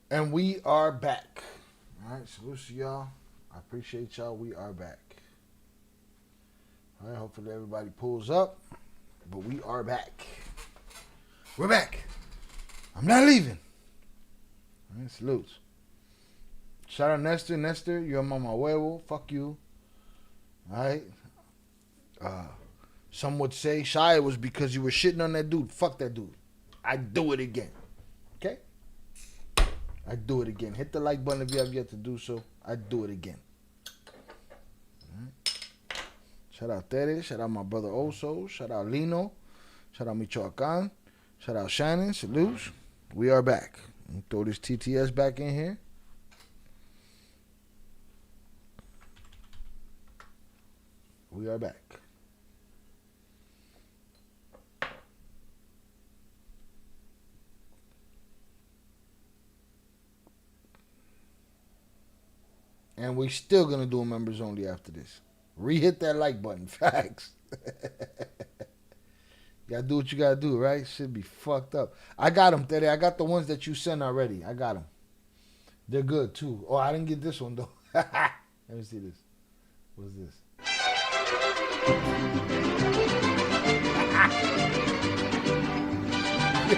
And we are back. All right, salute to y'all. I appreciate y'all. We are back. All right, hopefully everybody pulls up, but we are back. We're back. I'm not leaving. All right, salutes. Shout out Nestor. Nestor, you're mama huevo. Fuck you. All right. Some would say Shia was because you were shitting on that dude. Fuck that dude. I do it again. Okay? I do it again. Hit the like button if you have yet to do so. I do it again. Right. Shout out Tere. Shout out my brother Oso. Shout out Lino. Shout out Michoacan. Shout out Shannon. Salutes. We are back. Throw this TTS back in here. We are back. And we still gonna do a members only after this. Re-hit that like button. Facts. You gotta do what you gotta do, right? Should be fucked up. I got them, Teddy. I got the ones that you sent already. I got them. They're good too. Oh, I didn't get this one though. Let me see this. What's this?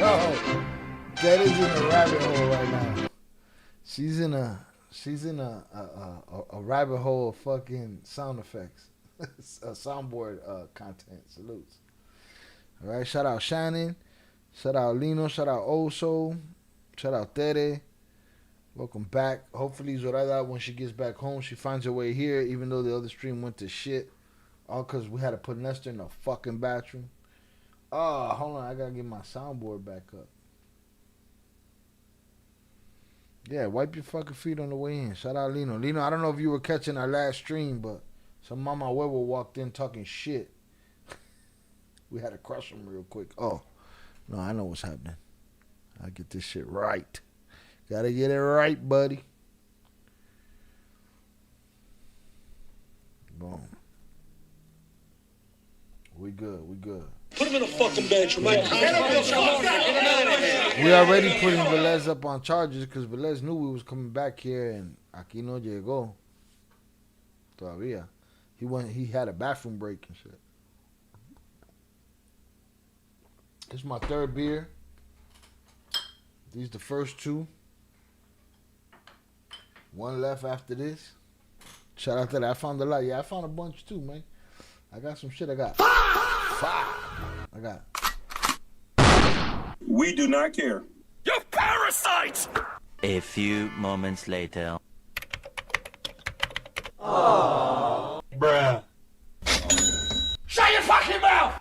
Yo, Teddy's in a rabbit hole right now. She's in a rabbit hole of fucking sound effects, soundboard content. Salutes. All right, shout out Shannon, shout out Lino, shout out Oso, shout out Tere. Welcome back. Hopefully Zorada, when she gets back home, she finds her way here, even though the other stream went to shit. All because we had to put Nestor in the fucking bathroom. Oh, hold on, I gotta get my soundboard back up. Yeah, wipe your fucking feet on the way in. Shout out Lino. Lino, I don't know if you were catching our last stream, but some mama huevo walked in talking shit. We had to crush him real quick. Oh, no, I know what's happening. I get this shit right. Gotta get it right, buddy. Boom. We good. We good. Put him in a fucking bedroom. We already putting Velez up on charges because Velez knew we was coming back here and aquí no llegó. Todavía. He had a bathroom break and shit. This is my third beer. These the first two. One left after this. Shout out to that. I found a lot. Yeah, I found a bunch too, man. I got some shit. I got five. I got. We do not care. You parasites! A few moments later. Oh, bruh. Shut your fucking mouth!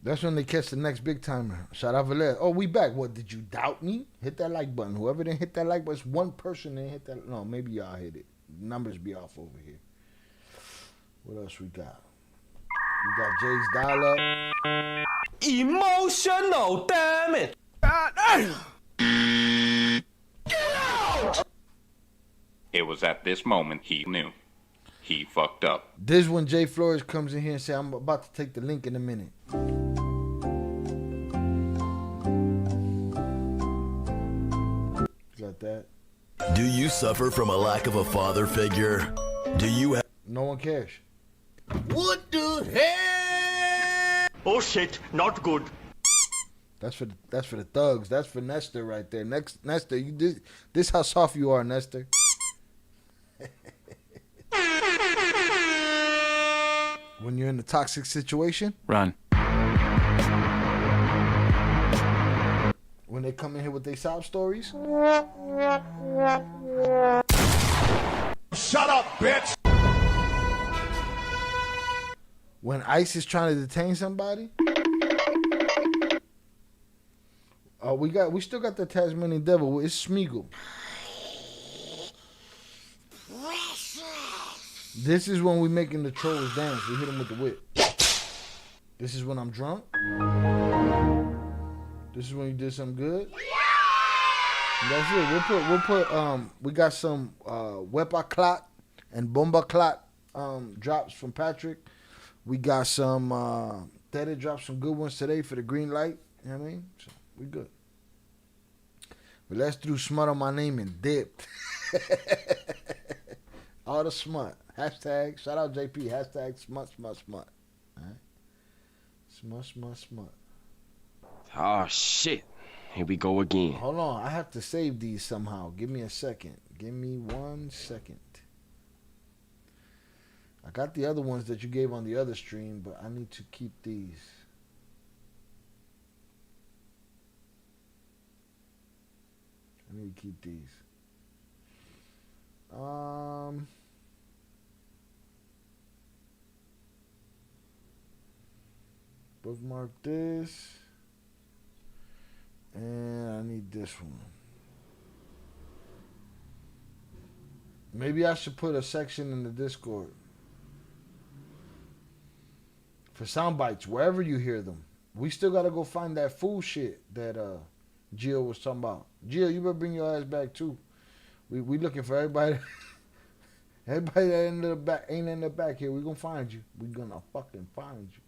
That's when they catch the next big timer. Shout out Velez. Oh, we back. What, did you doubt me? Hit that like button. Whoever didn't hit that like button, it's one person didn't hit that. No, maybe y'all hit it. Numbers be off over here. What else we got? We got Jay's dial up. Emotional, damn it! Get out! It was at this moment he knew. He fucked up. This is when Jay Flores comes in here and say, I'm about to take the link in a minute. Got that? Do you suffer from a lack of a father figure? Do you have... No one cares. What the hell? Oh shit, not good. That's for the thugs. That's for Nestor right there. Nestor, this how soft you are, Nestor. When you're in a toxic situation, run. When they come in here with their sob stories, Shut up, bitch! when ICE is trying to detain somebody, we still got the Tasmanian devil. It's Smeagol. This is when we making the trolls dance. We hit them with the whip. This is when I'm drunk. This is when you did something good. And that's it. We got some Wepa Clot and Bomba Clot drops from Patrick. We got some Tere dropped some good ones today for the green light. You know what I mean? So we good. But let's threw smut on my name and dipped. All the smut. Hashtag, shout out JP. Hashtag smut. All right? Smut. Oh, shit. Here we go again. Hold on. I have to save these somehow. Give me a second. Give me 1 second. I got the other ones that you gave on the other stream, but I need to keep these. I need to keep these. Bookmark this. And I need this one. Maybe I should put a section in the Discord for sound bites, wherever you hear them. We still gotta go find that fool shit that Gio was talking about. Gio, you better bring your ass back too. We looking for everybody. Everybody that ain't in the back here. We gonna find you. We gonna fucking find you.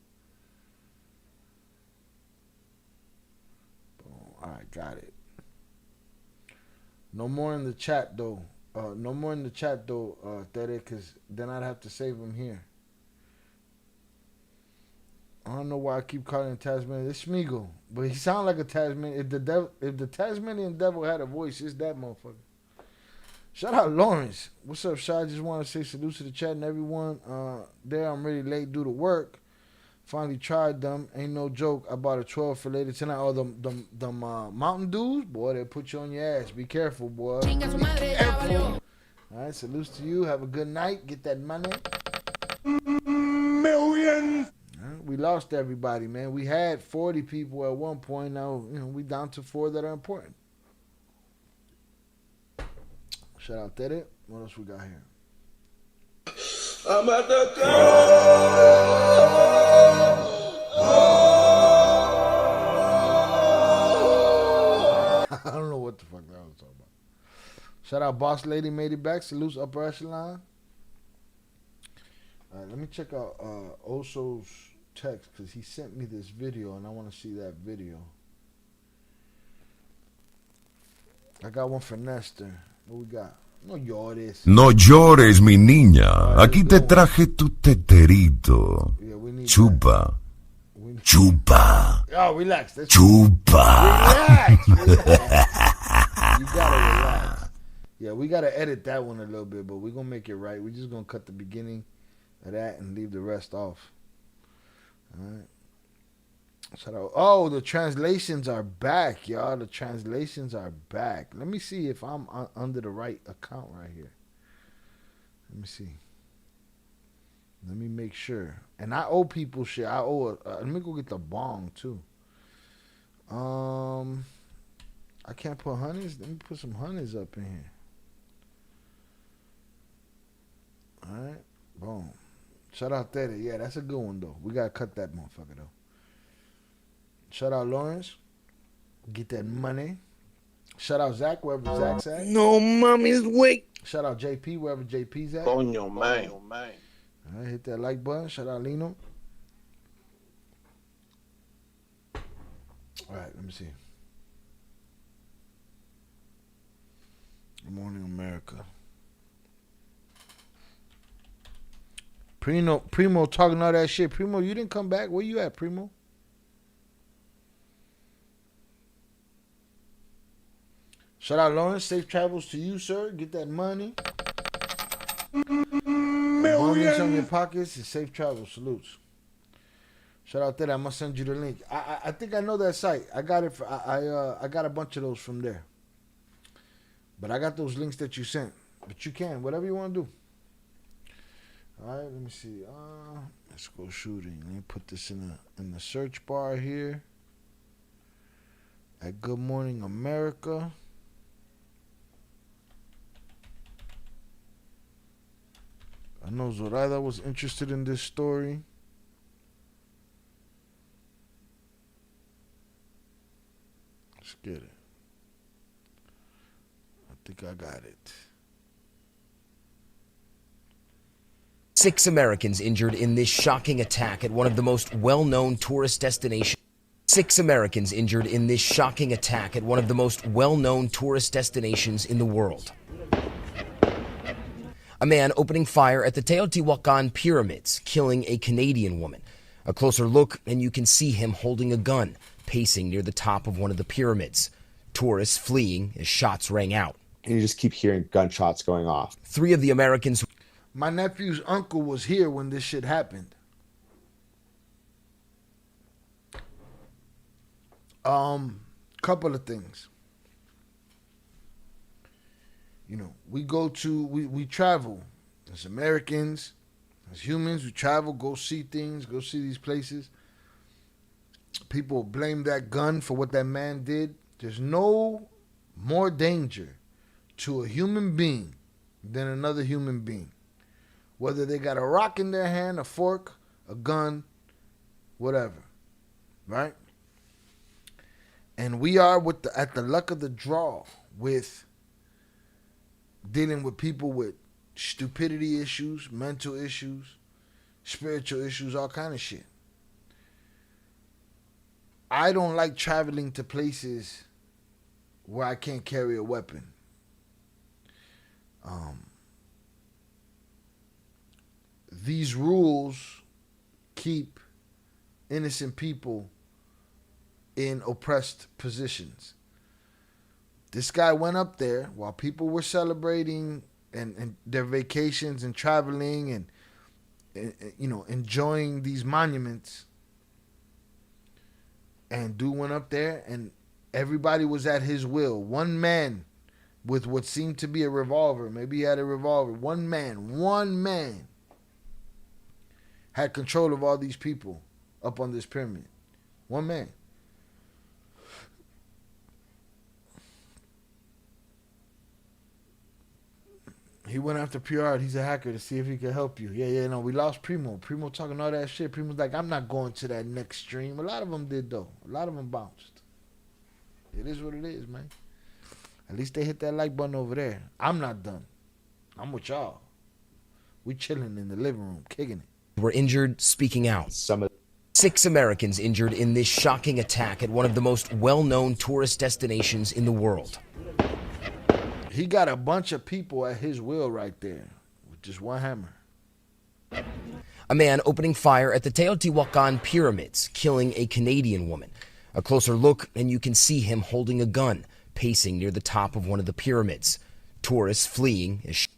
Boom. All right, got it. No more in the chat though. Tere, because then I'd have to save them here. I don't know why I keep calling him Tasmanian. It's Smeagol, but he sounds like a Tasmanian. If the Tasmanian devil had a voice, it's that motherfucker. Shout out Lawrence. What's up, Shy? I just want to say salute to the chat and everyone. There, I'm really late due to work. Finally tried them. Ain't no joke. I bought a 12 for later tonight. Oh, them Mountain Dews, boy, they'll put you on your ass. Be careful, boy. Be careful. All right, salutes to you. Have a good night. Get that money. Millions. Right, we lost everybody, man. We had 40 people at one point. Now, we down to 4 that are important. Shout out Tere. What else we got here? I'm at the I don't know what the fuck that was talking about. Shout out Boss Lady, made it back. Salutes Upper Echelon. All right, let me check out Oso's text because he sent me this video and I want to see that video. I got one for Nestor. What we got? No llores. No llores, mi niña. Aquí te traje tu teterito. Yeah, we need Chupa. Chupa. Oh, relax. Chupa. Relax. You gotta relax. Yeah, we gotta edit that one a little bit, but we're gonna make it right. We're just gonna cut the beginning of that and leave the rest off. All right. Shout out. Oh, the translations are back, y'all. The translations are back. Let me see if I'm under the right account right here. Let me see. Let me make sure. And I owe people shit. I owe let me go get the bong too. I can't put honeys. Let me put some honeys up in here. All right. Boom. Shout out Tere. Yeah, that's a good one though. We gotta cut that motherfucker though. Shout out Lawrence. Get that money. Shout out Zach, wherever Zach's at. No, mommy's weak. Shout out JP, wherever JP's at. Coño, man. All right, hit that like button. Shout out Lino. All right, let me see. Good morning, America. Primo talking all that shit. Primo, you didn't come back. Where you at, Primo? Shout out Lawrence. Safe travels to you, sir. Get that money. Millions on your pockets and safe travels. Salutes. Shout out there. I'm gonna send you the link. I think I know that site. I got it. I got a bunch of those from there. But I got those links that you sent. But you can whatever you want to do. All right. Let me see. Let's go shooting. Let me put this in the search bar here. At Good Morning America. I know Zoraida was interested in this story. Let's get it. I think I got it. 6 Americans injured in this shocking attack at one of the most well-known tourist destinations. 6 Americans injured in this shocking attack at one of the most well-known tourist destinations in the world. A man opening fire at the Teotihuacan pyramids, killing a Canadian woman. A closer look, and you can see him holding a gun, pacing near the top of one of the pyramids. Tourists fleeing as shots rang out. And you just keep hearing gunshots going off. 3 of the Americans... My nephew's uncle was here when this shit happened. Couple of things. You know, we travel as Americans, as humans. We travel, go see things, go see these places. People blame that gun for what that man did. There's no more danger to a human being than another human being. Whether they got a rock in their hand, a fork, a gun, whatever. Right? And we are at the luck of the draw with dealing with people with stupidity issues, mental issues, spiritual issues, all kind of shit. I don't like traveling to places where I can't carry a weapon. These rules keep innocent people in oppressed positions. This guy went up there while people were celebrating and their vacations and traveling and you know, enjoying these monuments. And dude went up there and everybody was at his will. One man with what seemed to be a revolver, maybe he had a revolver. One man had control of all these people up on this pyramid. One man. He went after PR. He's a hacker to see if he could help you. Yeah, no, we lost Primo. Primo talking all that shit. Primo's like, I'm not going to that next stream. A lot of them did, though. A lot of them bounced. It is what it is, man. At least they hit that like button over there. I'm not done. I'm with y'all. We chilling in the living room, kicking it. Were injured, speaking out. 6 Americans injured in this shocking attack at one of the most well-known tourist destinations in the world. He got a bunch of people at his will right there with just one hammer. A man opening fire at the Teotihuacan pyramids, killing a Canadian woman. A closer look, and you can see him holding a gun, pacing near the top of one of the pyramids. Tourists fleeing as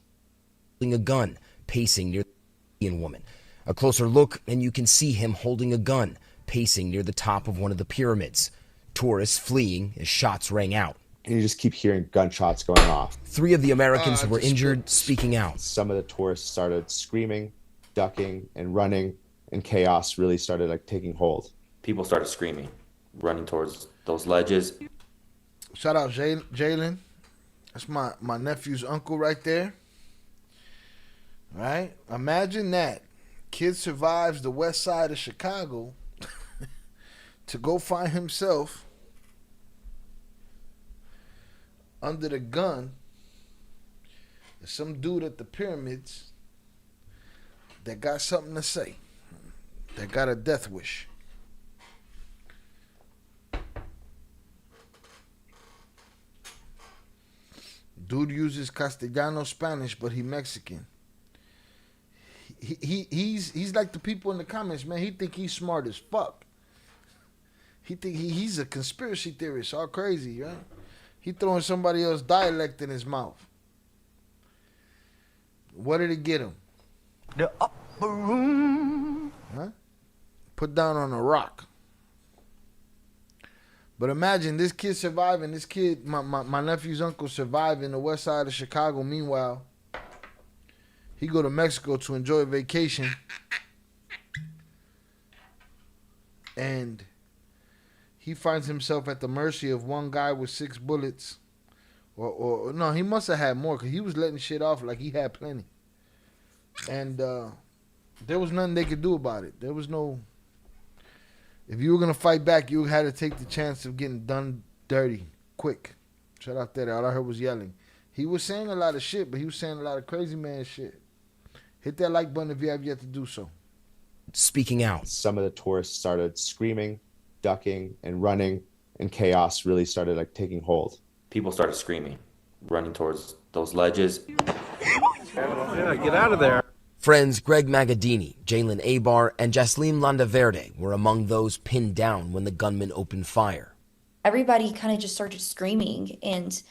holding a gun, pacing near the Canadian woman. A closer look, and you can see him holding a gun, pacing near the top of one of the pyramids. Tourists fleeing as shots rang out. And you just keep hearing gunshots going off. 3 of the Americans who were injured, speaking out. Some of the tourists started screaming, ducking, and running, and chaos really started like taking hold. People started screaming, running towards those ledges. Shout out Jalen. That's my nephew's uncle right there. Right? Imagine that. Kid survives the west side of Chicago to go find himself under the gun. There's some dude at the pyramids that got something to say. That got a death wish. Dude uses Castellano Spanish, but he Mexican. He's like the people in the comments, man. He think he's smart as fuck. He think he's a conspiracy theorist, all crazy, right? He throwing somebody else's dialect in his mouth. What did it get him? The upper room. Huh? Put down on a rock. But imagine this kid surviving. This kid, my nephew's uncle, survived in the west side of Chicago. Meanwhile, he go to Mexico to enjoy a vacation. And he finds himself at the mercy of one guy with 6 bullets. Or no, he must have had more because he was letting shit off like he had plenty. And there was nothing they could do about it. There was no... If you were going to fight back, you had to take the chance of getting done dirty, quick. Shout out there. All I heard was yelling. He was saying a lot of shit, but he was saying a lot of crazy man shit. Hit that like button if you have yet to do so. Speaking out. Some of the tourists started screaming, ducking, and running, and chaos really started like taking hold. People started screaming, running towards those ledges. Yeah, get out of there. Friends Greg Magadini, Jalen Abar, and Jaslim Landaverde were among those pinned down when the gunman opened fire. Everybody kind of just started screaming and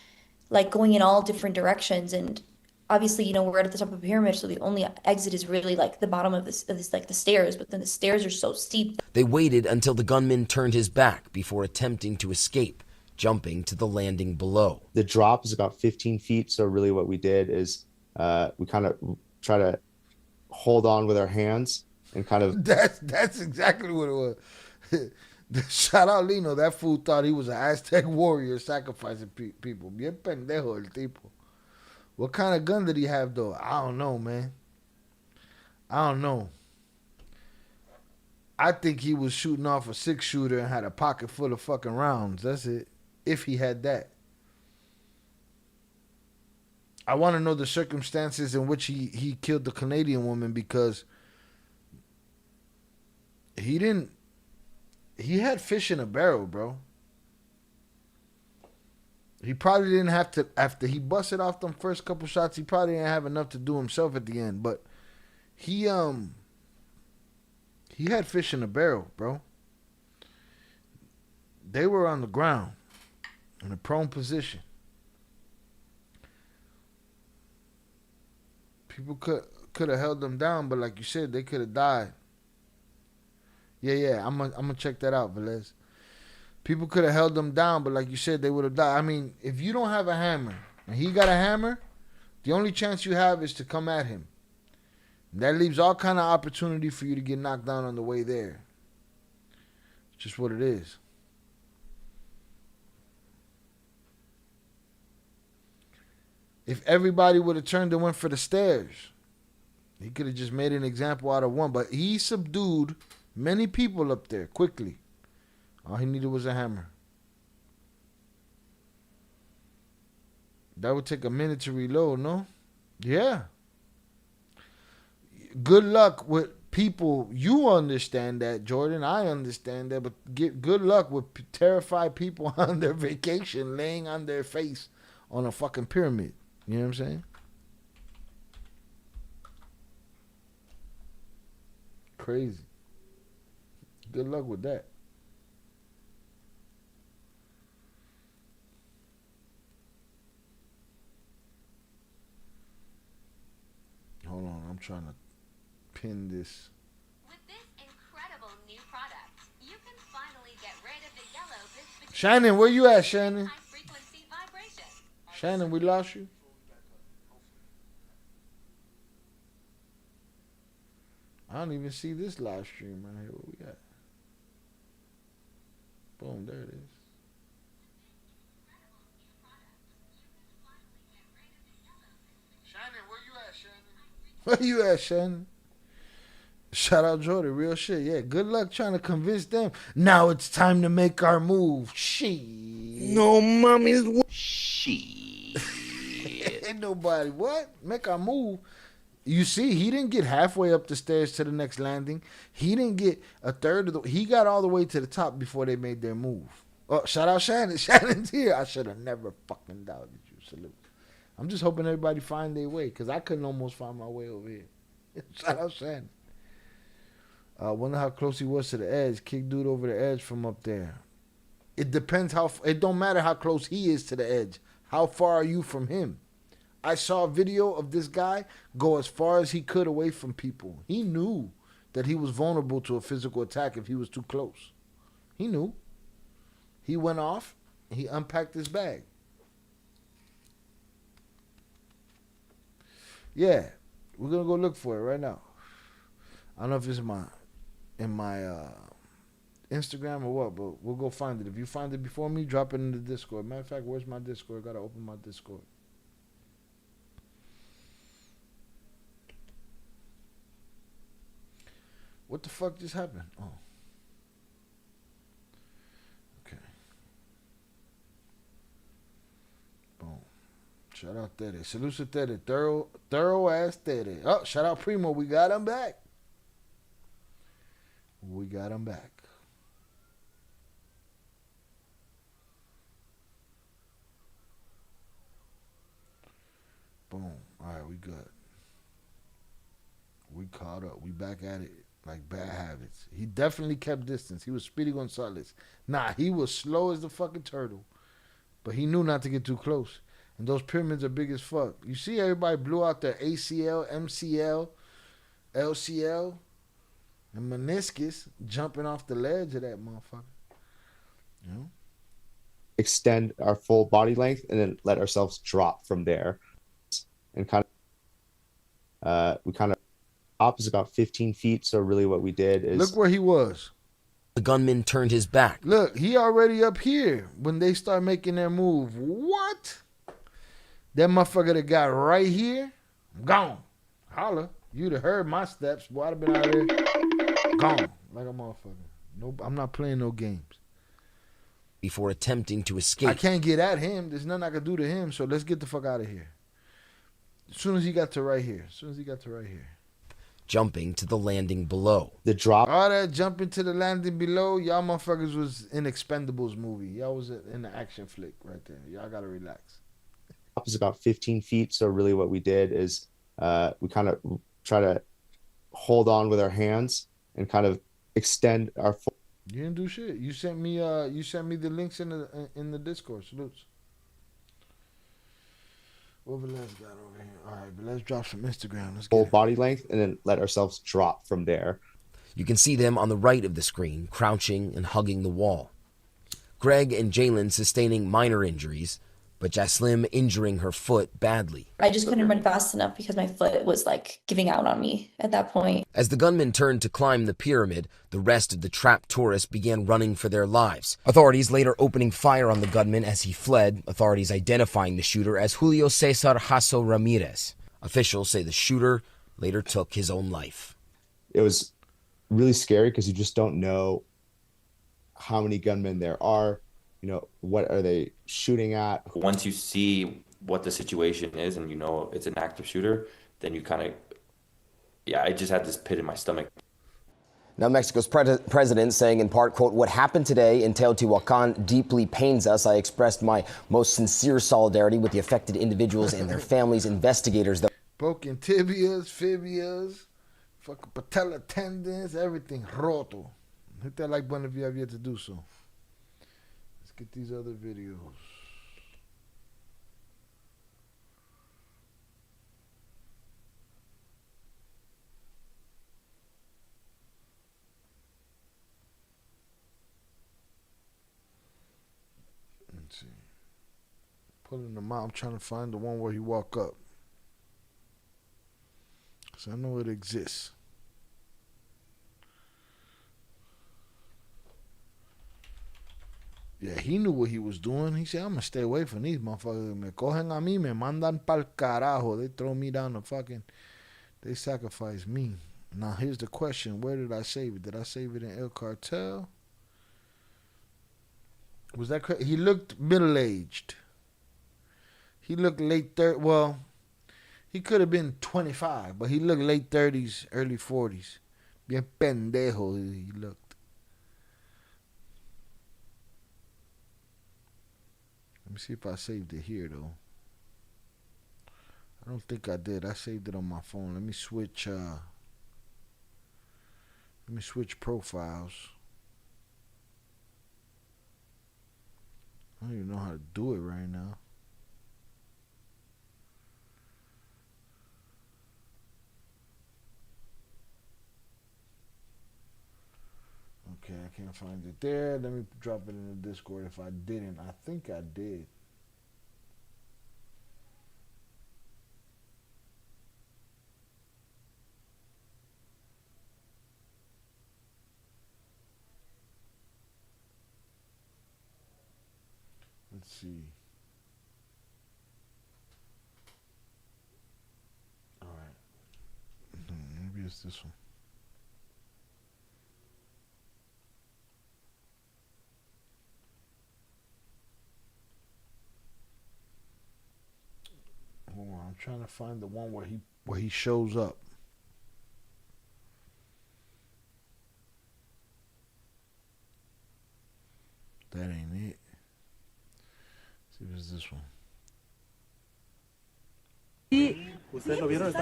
like going in all different directions. And obviously, you know, we're at the top of a pyramid, so the only exit is really like the bottom of this like the stairs, but then the stairs are so steep. They waited until the gunman turned his back before attempting to escape, jumping to the landing below. The drop is about 15 feet. So really what we did is we kind of try to hold on with our hands and kind of... That's exactly what it was. Shout out Lino. That fool thought he was an Aztec warrior sacrificing people. Bien pendejo el tipo. What kind of gun did he have, though? I don't know, man. I don't know. I think he was shooting off a 6-shooter and had a pocket full of fucking rounds. That's it. If he had that. I want to know the circumstances in which he killed the Canadian woman, because he had fish in a barrel, bro. He probably didn't have to, after he busted off them first couple shots, he probably didn't have enough to do himself at the end, but he had fish in a barrel, bro. They were on the ground in a prone position. People could have held them down, but like you said, they could have died. Yeah, I'm gonna check that out, Velez. People could have held them down, but like you said, they would have died. I mean, if you don't have a hammer and he got a hammer, the only chance you have is to come at him. That leaves all kind of opportunity for you to get knocked down on the way there. It's just what it is. If everybody would have turned and went for the stairs, he could have just made an example out of one. But he subdued many people up there quickly. All he needed was a hammer. That would take a minute to reload, no? Yeah. Good luck with people. You understand that, Jordan. I understand that. But good luck with terrified people on their vacation laying on their face on a fucking pyramid. You know what I'm saying? Crazy. Good luck with that. Hold on, I'm trying to pin this. With this incredible new product, you can finally get rid of the yellow bits. Shannon, where you at, Shannon? High frequency vibration. Shannon, we lost you. I don't even see this live stream right here. Where we at? Boom, there it is. Shannon, where you at, Shannon? Where you at, Shannon? Shout out Jordan, real shit. Yeah, good luck trying to convince them. Now it's time to make our move. Shit. No, mommy's. Shit. Ain't nobody. What? Make our move. You see, he didn't get halfway up the stairs to the next landing. He didn't get a third of the... He got all the way to the top before they made their move. Oh, shout out Shannon. Shannon's here. I should have never fucking doubted you. Salute. I'm just hoping everybody find their way, because I couldn't almost find my way over here. Shout out Shannon. Wonder how close he was to the edge. Kick dude over the edge from up there. It depends how... It don't matter how close he is to the edge. How far are you from him? I saw a video of this guy go as far as he could away from people. He knew that he was vulnerable to a physical attack if he was too close. He knew. He went off. He unpacked his bag. Yeah, we're gonna go look for it right now. I don't know if it's in my Instagram or what, but we'll go find it. If you find it before me, drop it in the Discord. Matter of fact, where's my Discord? Gotta open my Discord. What the fuck just happened? Oh. Okay. Boom. Shout out Teddy. Salute to Teddy. Thorough ass Teddy. Oh, shout out Primo. We got him back. We got him back. caught up. We back at it like bad habits. He definitely kept distance. He was Speedy Gonzalez. Nah, he was slow as the fucking turtle. But he knew not to get too close. And those pyramids are big as fuck. You see everybody blew out their ACL, MCL, LCL, and meniscus jumping off the ledge of that motherfucker. You know? Extend our full body length and then let ourselves drop from there. And we kind of top is about 15 feet. So really what we did is look where he was. The gunman turned his back. Look, he already up here when they start making their move. What? That motherfucker that got right here, gone. Holla. You'd have heard my steps. Boy, I'd have been out there. Gone. Like a motherfucker. No, I'm not playing no games. Before attempting to escape. I can't get at him. There's nothing I can do to him, so let's get the fuck out of here. As soon as he got to right here. Jumping to the landing below. The drop. All that jumping to the landing below, y'all motherfuckers was in Expendables movie. Y'all was in the action flick right there. Y'all gotta relax. Top is about 15 feet. So really what we did is we kind of try to hold on with our hands and kind of extend our full. You didn't do shit. You sent me the links in the Discord. Salutes. What Velez got over here? All right, but let's drop some Instagram. Let's Full body length and then let ourselves drop from there. You can see them on the right of the screen, crouching and hugging the wall. Greg and Jalen sustaining minor injuries, but Jaslim injuring her foot badly. I just couldn't run fast enough because my foot was like giving out on me at that point. As the gunman turned to climb the pyramid, the rest of the trapped tourists began running for their lives. Authorities later opening fire on the gunman as he fled, authorities identifying the shooter as Julio Cesar Hasso Ramirez. Officials say the shooter later took his own life. It was really scary because you just don't know how many gunmen there are. You know, what are they shooting at? Once you see what the situation is and you know it's an active shooter, then you kind of, I just had this pit in my stomach. Now, Mexico's president saying in part, quote, "What happened today in Teotihuacan deeply pains us. I expressed my most sincere solidarity with the affected individuals and their families, investigators." Broken tibias, fibias, fucking patella tendons, everything roto. Hit that like button if you have yet to do so. Let's get these other videos. Let's see. Pulling them out. I'm trying to find the one where he walk up. Because I know it exists. Yeah, he knew what he was doing. He said, I'm going to stay away from these motherfuckers. Me cogen a mí, me mandan pa'l carajo. They throw me down the fucking... They sacrifice me. Now, here's the question. Where did I save it? Did I save it in El Cartel? Was that crazy? He looked middle-aged. He looked late 30s. Well, he could have been 25, but he looked late 30s, early 40s. Bien pendejo he looked. Let me see if I saved it here, though. I don't think I did. I saved it on my phone. Let me switch profiles. I don't even know how to do it right now. Okay, I can't find it there. Let me drop it in the Discord if I didn't. I think I did. Let's see. All right. Maybe it's this one. Hold on, I'm trying to find the one where he shows up. That ain't it. Let's see if it's this one.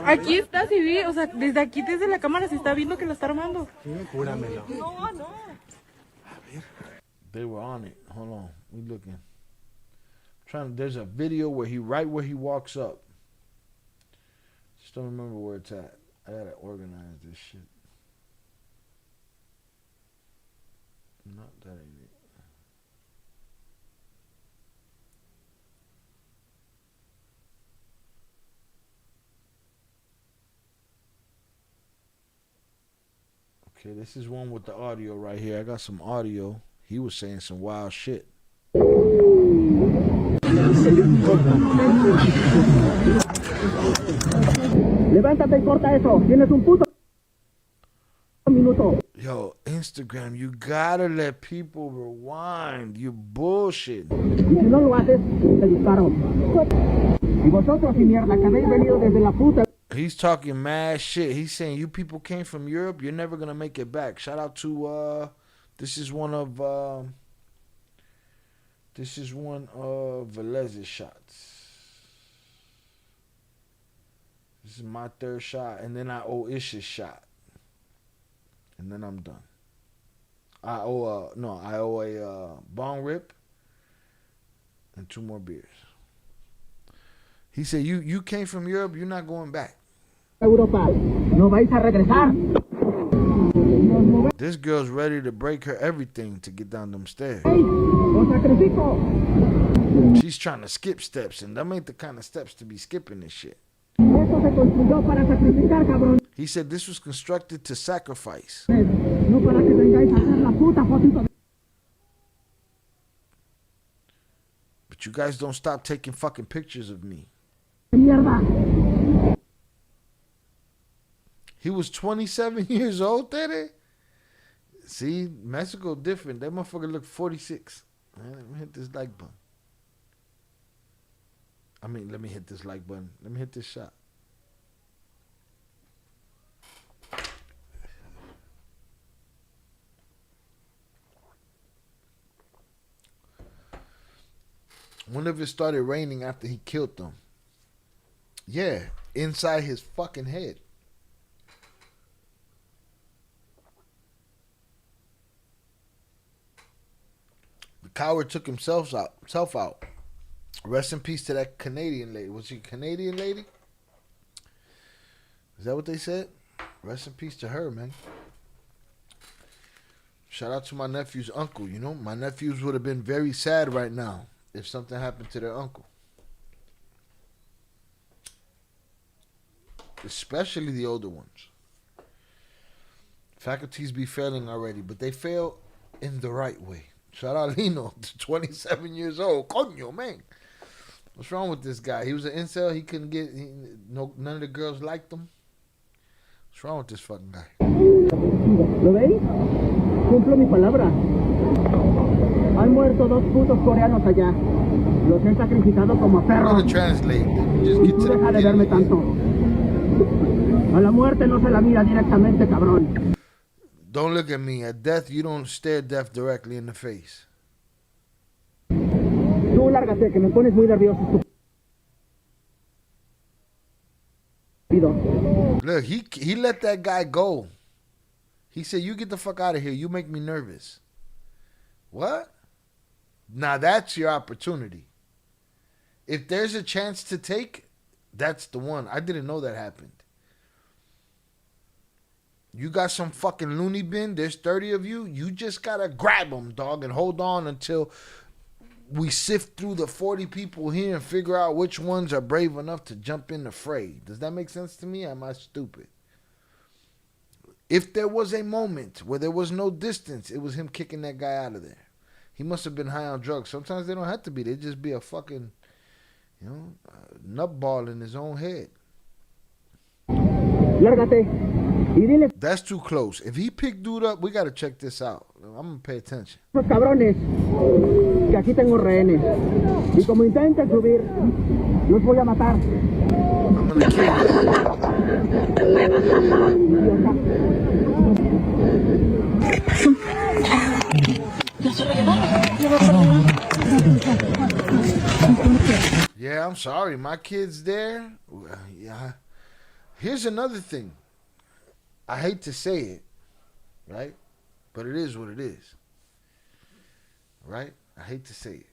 Aquí está, sí vi, o sea, desde aquí, desde la cámara se está viendo que lo está armando. Júramelo. No, no. They were on it. Hold on, we looking. There's a video where he walks up. Just don't remember where it's at. I gotta organize this shit. No, that ain't it. Okay, this is one with the audio right here. I got some audio. He was saying some wild shit. Levántate y corta eso. Tienes un puto minuto. Yo, Instagram, you gotta let people rewind. You bullshit. Si no lo haces, te disparo. Y vosotros y mierda que habéis venido desde la puta. He's talking mad shit. He's saying you people came from Europe. You're never gonna make it back. Shout out to this is one of Velez's shots. This is my third shot, and then I owe Ish's shot, and then I'm done. I owe a bong rip and 2 more beers. He said you came from Europe. You're not going back. Europa, no vais a regresar. This girl's ready to break her everything to get down them stairs. She's trying to skip steps, and them ain't the kind of steps to be skipping this shit. He said this was constructed to sacrifice. But you guys don't stop taking fucking pictures of me. He was 27 years old, Tere. See, Mexico different. That motherfucker looked 46. Man, let me hit this like button. Let me hit this like button. Let me hit this shot. Whenever it started raining after he killed them. Yeah, inside his fucking head. The coward took himself out. Rest in peace to that Canadian lady. Was she a Canadian lady? Is that what they said? Rest in peace to her, man. Shout out to my nephew's uncle. You know, my nephews would have been very sad right now if something happened to their uncle. Especially the older ones. Faculties be failing already, but they fail in the right way. Shout out Lino, 27 years old. Coño, man. What's wrong with this guy? He was an incel. He couldn't get... none of the girls liked him. What's wrong with this fucking guy? ¿Lo veis? Cumplo mi palabra. Han muerto 2 putos coreanos allá. Los he sacrificado como perros. I'm gonna translate. Just get to the Deja de verme tanto. A la muerte no se la mira directamente, cabrón. Don't look at me. At death, you don't stare death directly in the face. Tú lárgate, que me pones muy nervioso. Look, he let that guy go. He said, you get the fuck out of here. You make me nervous. What? Now that's your opportunity. If there's a chance to take, that's the one. I didn't know that happened. You got some fucking loony bin. There's 30 of you. You just got to grab them, dog, and hold on until we sift through the 40 people here and figure out which ones are brave enough to jump in the fray. Does that make sense to me? Or am I stupid? If there was a moment where there was no distance, it was him kicking that guy out of there. He must have been high on drugs. Sometimes they don't have to be. They just be a fucking, nutball in his own head. Lárgate. That's too close. If he picked dude up, we got to check this out. I'm going to pay attention. Los cabrones, que aquí tengo rehenes. Y como intenten subir, los voy a matar. I'm going to kill you. Yeah, I'm sorry. My kid's there. Yeah. Here's another thing. I hate to say it, right? But it is what it is. Right? I hate to say it.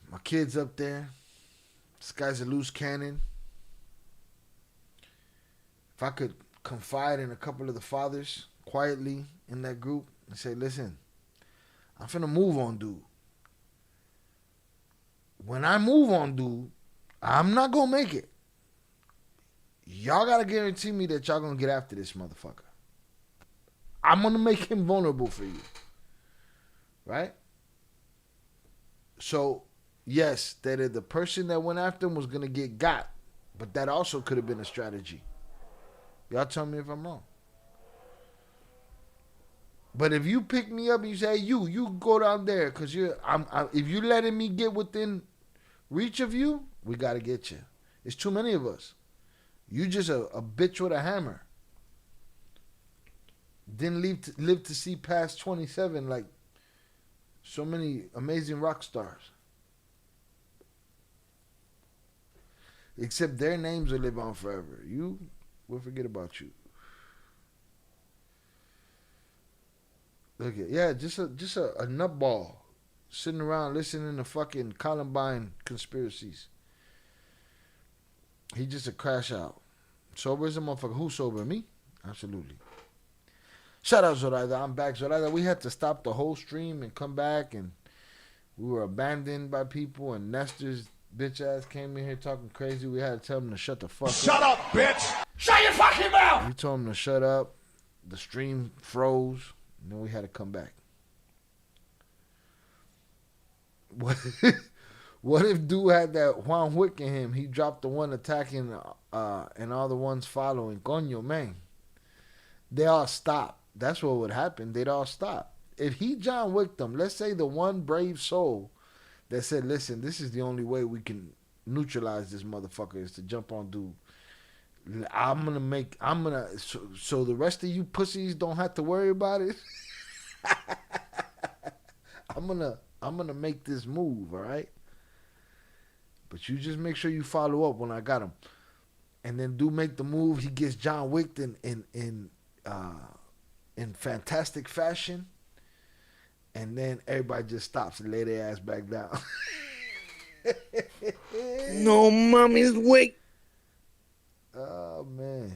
My kid's up there. This guy's a loose cannon. If I could confide in a couple of the fathers quietly in that group and say, listen, I'm finna move on dude. When I move on dude, I'm not gonna make it. Y'all gotta guarantee me that y'all gonna get after this motherfucker. I'm gonna make him vulnerable for you. Right? So, yes, that the person that went after him was gonna get got. But that also could have been a strategy. Y'all tell me if I'm wrong. But if you pick me up and you say, hey, you go down there, because if you letting me get within reach of you, we got to get you. It's too many of us. You just a bitch with a hammer. Didn't live to see past 27 like so many amazing rock stars. Except their names will live on forever. We'll forget about you. Look at just a nutball sitting around listening to fucking Columbine conspiracies. He just a crash out. Sober as a motherfucker. Who's sober? Me? Absolutely. Shout out Zoraida. I'm back. Zoraida, we had to stop the whole stream and come back, and we were abandoned by people, and Nestor's bitch ass came in here talking crazy. We had to tell him to shut the fuck up. Shut up, bitch! Shut your fucking mouth! We told him to shut up. The stream froze. And then we had to come back. What if dude had that Juan Wick in him? He dropped the one attacking and all the ones following. Coño, man. They all stop. That's what would happen. They'd all stop. If he John Wicked them, let's say the one brave soul that said, listen, this is the only way we can neutralize this motherfucker is to jump on dude. So the rest of you pussies don't have to worry about it. I'm gonna make this move, all right? But you just make sure you follow up when I got him. And then do make the move. He gets John Wick in fantastic fashion. And then everybody just stops and lay their ass back down. No mommy's wait. Oh, man.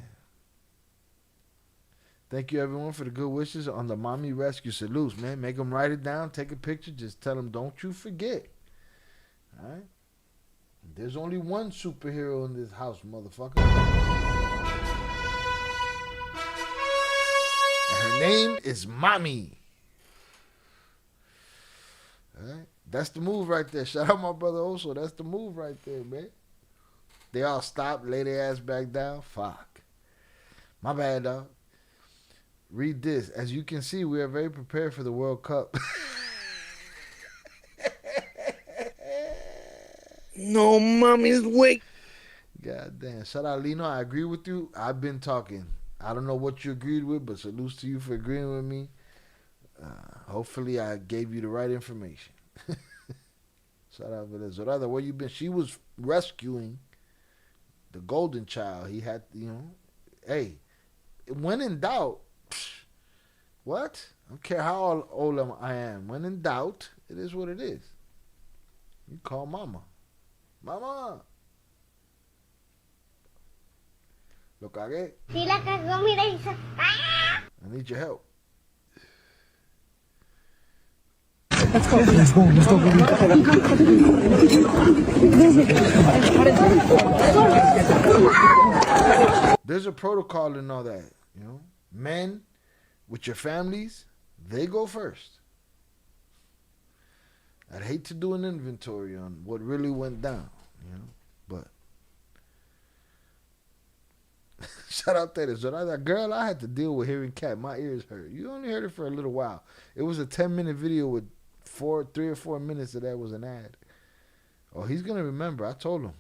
Thank you, everyone, for the good wishes on the Mommy Rescue Salutes, man. Make them write it down, take a picture, just tell them, don't you forget. All right? There's only one superhero in this house, motherfucker. And her name is Mommy. All right? That's the move right there. Shout out my brother also. That's the move right there, man. They all stopped, lay their ass back down. Fuck. My bad, dog. Read this. As you can see, we are very prepared for the World Cup. No mommy's wait. God damn. Shout out, Lino. I agree with you. I've been talking. I don't know what you agreed with, but salutes to you for agreeing with me. Hopefully, I gave you the right information. Shout out for that. Zorada, where you been? She was rescuing the golden child. He had, hey, when in doubt, what? I don't care how old I am. When in doubt, it is what it is. You call mama. Mama. Lo cagué. Sí la cagó, mira, hizo. I need your help. Let's go. Let's go. Let's go. There's a protocol and all that, Men with your families, they go first. I'd hate to do an inventory on what really went down, but shout out there. That girl, I had to deal with hearing cat. My ears hurt. You only heard it for a little while. It was a 10-minute video with 3 or 4 minutes of that was an ad. Oh, he's going to remember. I told him.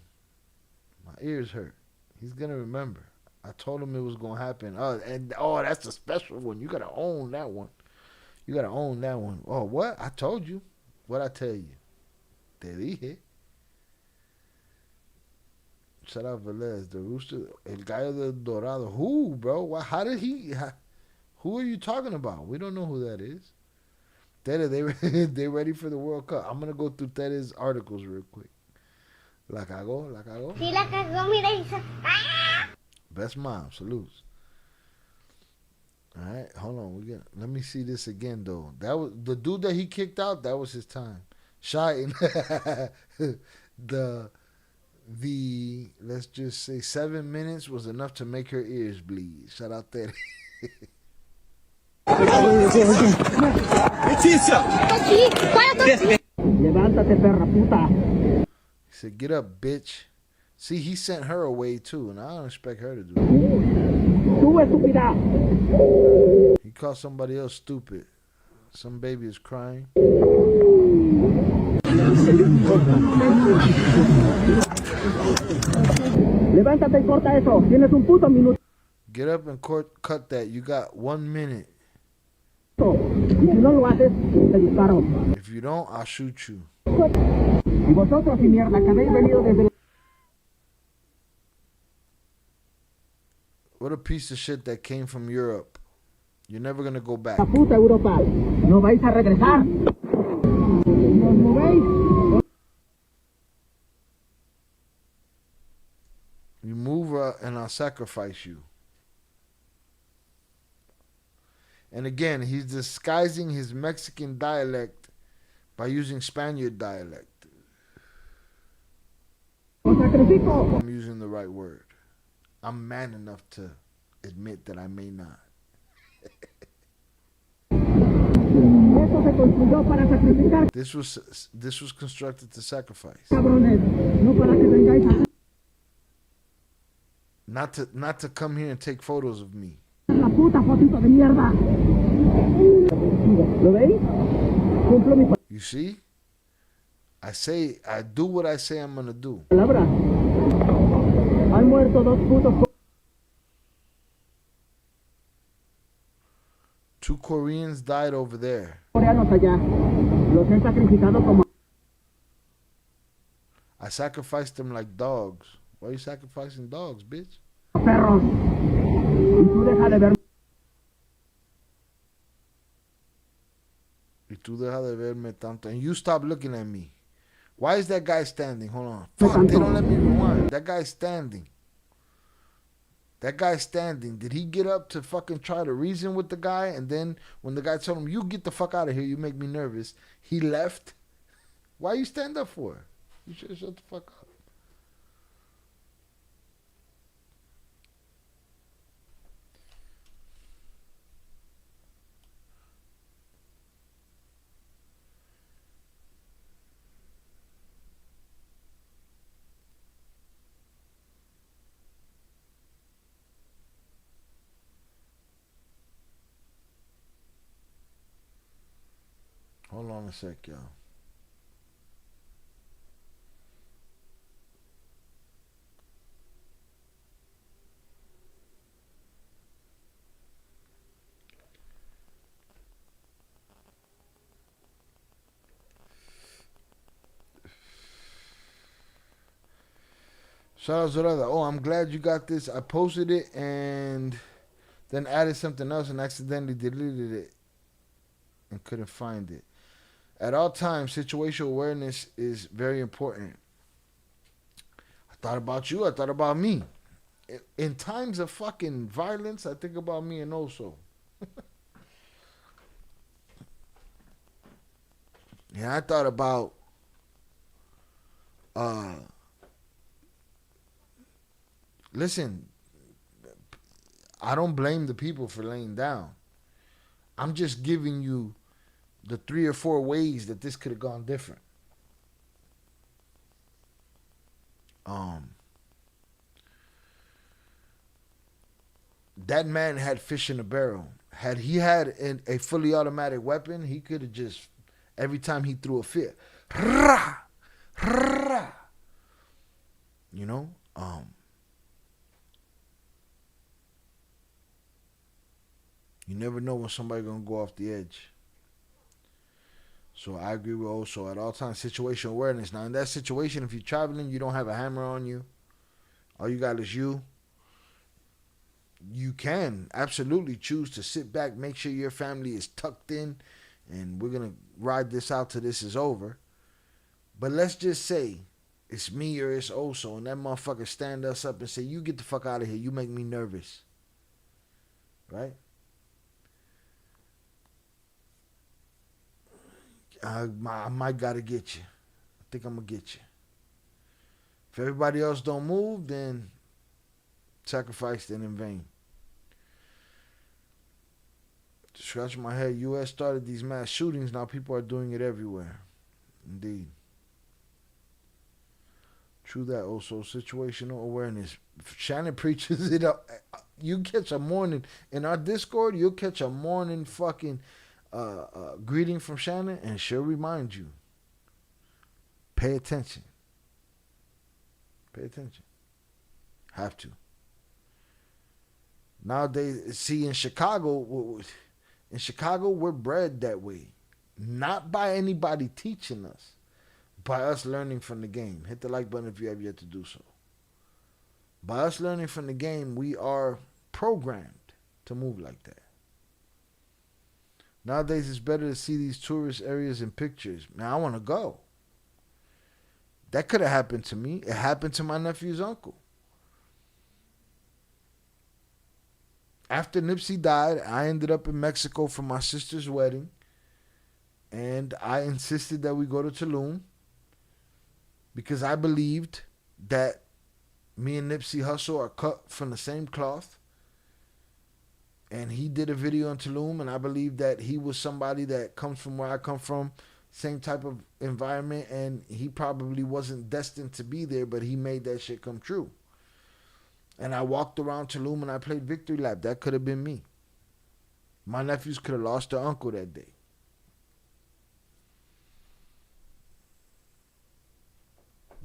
My ears hurt. He's going to remember. I told him it was going to happen. Oh, that's a special one. You got to own that one. You got to own that one. Oh, what? I told you. What'd I tell you? Te dije. Shout out Velez, the rooster, El Gallo del Dorado. Who, bro? How did he? Who are you talking about? We don't know who that is. Tere, they ready for the World Cup. I'm gonna go through Tere's articles real quick. La cagó. Sí, la cagó, mira, hizo. Best mom, salutes. All right, hold on. Let me see this again though. That was the dude that he kicked out. That was his time. Shy the let's just say 7 minutes was enough to make her ears bleed. Shout out there. Levántate, perra puta. He said, "Get up, bitch." See, he sent her away too, and I don't expect her to do Sube, estúpida. it. He called somebody else stupid. Some baby is crying. Levántate y corta eso. Tienes un puto minuto. Get up and cut that. You got 1 minute. Y si no lo haces, te disparo. If you don't, I'll shoot you. Y vosotros y mierda que habéis venido desde What a piece of shit that came from Europe. You're never gonna go back. la puta Europa. No vais a regresar. ¿Nos movéis? You move and I'll sacrifice you. And again, he's disguising his Mexican dialect by using Spaniard dialect. I'm using the right word. I'm man enough to admit that I may not. This was constructed to sacrifice. Not to come here and take photos of me. La puta fotito de mierda. ¿Lo veis? Cumplo mi You see? I do what I say I'm gonna do. palabra. Han muerto dos putos 2 Koreans died over there. coreanos allá. Los he sacrificado como I sacrificed them like dogs. Why are you sacrificing dogs, bitch? perros. Y tú deja de ver. Y tú deja de verme tanto. And you stop looking at me. Why is that guy standing? Hold on. Fuck, they don't let me rewind. That guy's standing. That guy's standing. Did he get up to fucking try to reason with the guy? And then when the guy told him, you get the fuck out of here, you make me nervous, he left? Why you stand up for? You should shut the fuck up. Hold on a sec, y'all. Shout out Zorada. Oh, I'm glad you got this. I posted it and then added something else and accidentally deleted it and couldn't find it. At all times, situational awareness is very important. I thought about you. I thought about me. In times of fucking violence, I think about me and also. Yeah, I thought about listen, I don't blame the people for laying down. I'm just giving you the 3 or 4 ways that this could have gone different. That man had fish in a barrel. Had he had a fully automatic weapon, he could have just, every time he threw a fit, you know, you never know when somebody's gonna go off the edge. So I agree with also at all times situation awareness. Now in that situation, if you're traveling, you don't have a hammer on you. All you got is you. You can absolutely choose to sit back, make sure your family is tucked in, and we're gonna ride this out till this is over. But let's just say it's me or it's Oso, and that motherfucker stand us up and say, "You get the fuck out of here. You make me nervous." Right? I might gotta get you. I think I'm gonna get you. If everybody else don't move, then sacrificed and in vain. Scratch my head. U.S. started these mass shootings. Now people are doing it everywhere. Indeed. True that. Also, situational awareness. Shannon preaches it up. You catch a morning in our Discord. You'll catch a morning fucking greeting from Shannon, and she'll remind you. Pay attention. Pay attention. Have to. Nowadays, see, in Chicago, we're bred that way. Not by anybody teaching us, by us learning from the game. Hit the like button if you have yet to do so. By us learning from the game, we are programmed to move like that. Nowadays, it's better to see these tourist areas in pictures. Man, I want to go. That could have happened to me. It happened to my nephew's uncle. After Nipsey died, I ended up in Mexico for my sister's wedding. And I insisted that we go to Tulum because I believed that me and Nipsey Hussle are cut from the same cloth. And he did a video in Tulum, and I believe that he was somebody that comes from where I come from, same type of environment, and he probably wasn't destined to be there, but he made that shit come true. And I walked around Tulum and I played Victory Lap. That could have been me. My nephews could have lost their uncle that day.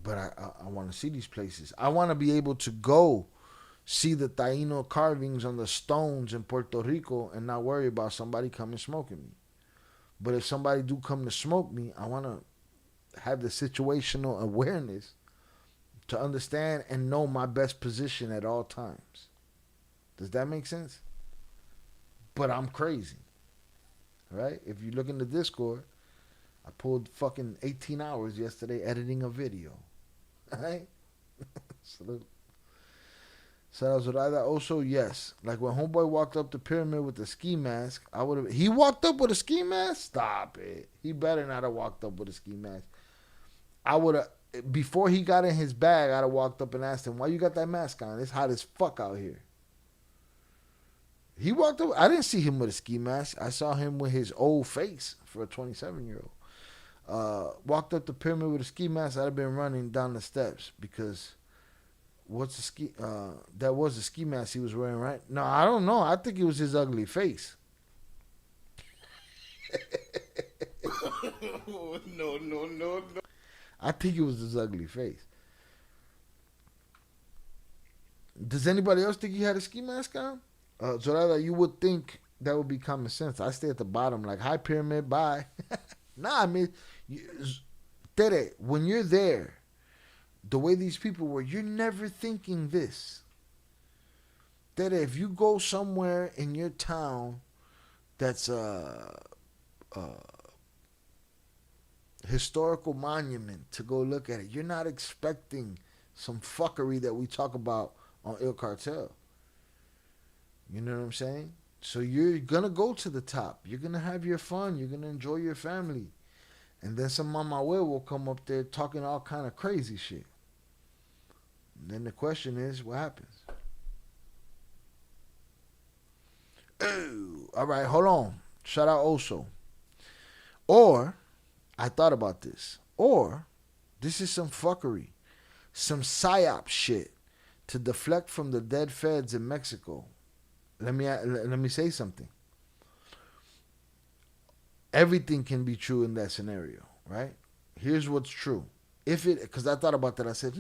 But I want to see these places. I want to be able to go see the Taino carvings on the stones in Puerto Rico and not worry about somebody coming smoking me. But if somebody do come to smoke me, I want to have the situational awareness to understand and know my best position at all times. Does that make sense? But I'm crazy. Right? If you look in the Discord, I pulled fucking 18 hours yesterday editing a video. Right? Salute. So Zoraida also, yes. Like when Homeboy walked up the pyramid with the ski mask, I would have. He walked up with a ski mask? Stop it. He better not have walked up with a ski mask. I would have. Before he got in his bag, I'd have walked up and asked him, "Why you got that mask on? It's hot as fuck out here." He walked up. I didn't see him with a ski mask. I saw him with his old face for a 27-year-old. Walked up the pyramid with a ski mask. I'd have been running down the steps because what's the ski? That was the ski mask he was wearing, right? No, I don't know. I think it was his ugly face. No. I think it was his ugly face. Does anybody else think he had a ski mask on? Zorada, you would think that would be common sense. I stay at the bottom like, "Hi, pyramid, bye." Nah, I mean, Tere, when you're there, the way these people were, you're never thinking this. Tere, if you go somewhere in your town that's historical monument to go look at it, you're not expecting some fuckery that we talk about on Il Cartel. You know what I'm saying? So you're gonna go to the top. You're gonna have your fun. You're gonna enjoy your family. And then some mama will come up there talking all kind of crazy shit. And then the question is, what happens? Oh, all right, hold on. Shout out Oso. Or I thought about this. Or this is some fuckery, some psyop shit to deflect from the dead feds in Mexico. Let me say something. Everything can be true in that scenario, right? Here's what's true. Because I thought about that, I said,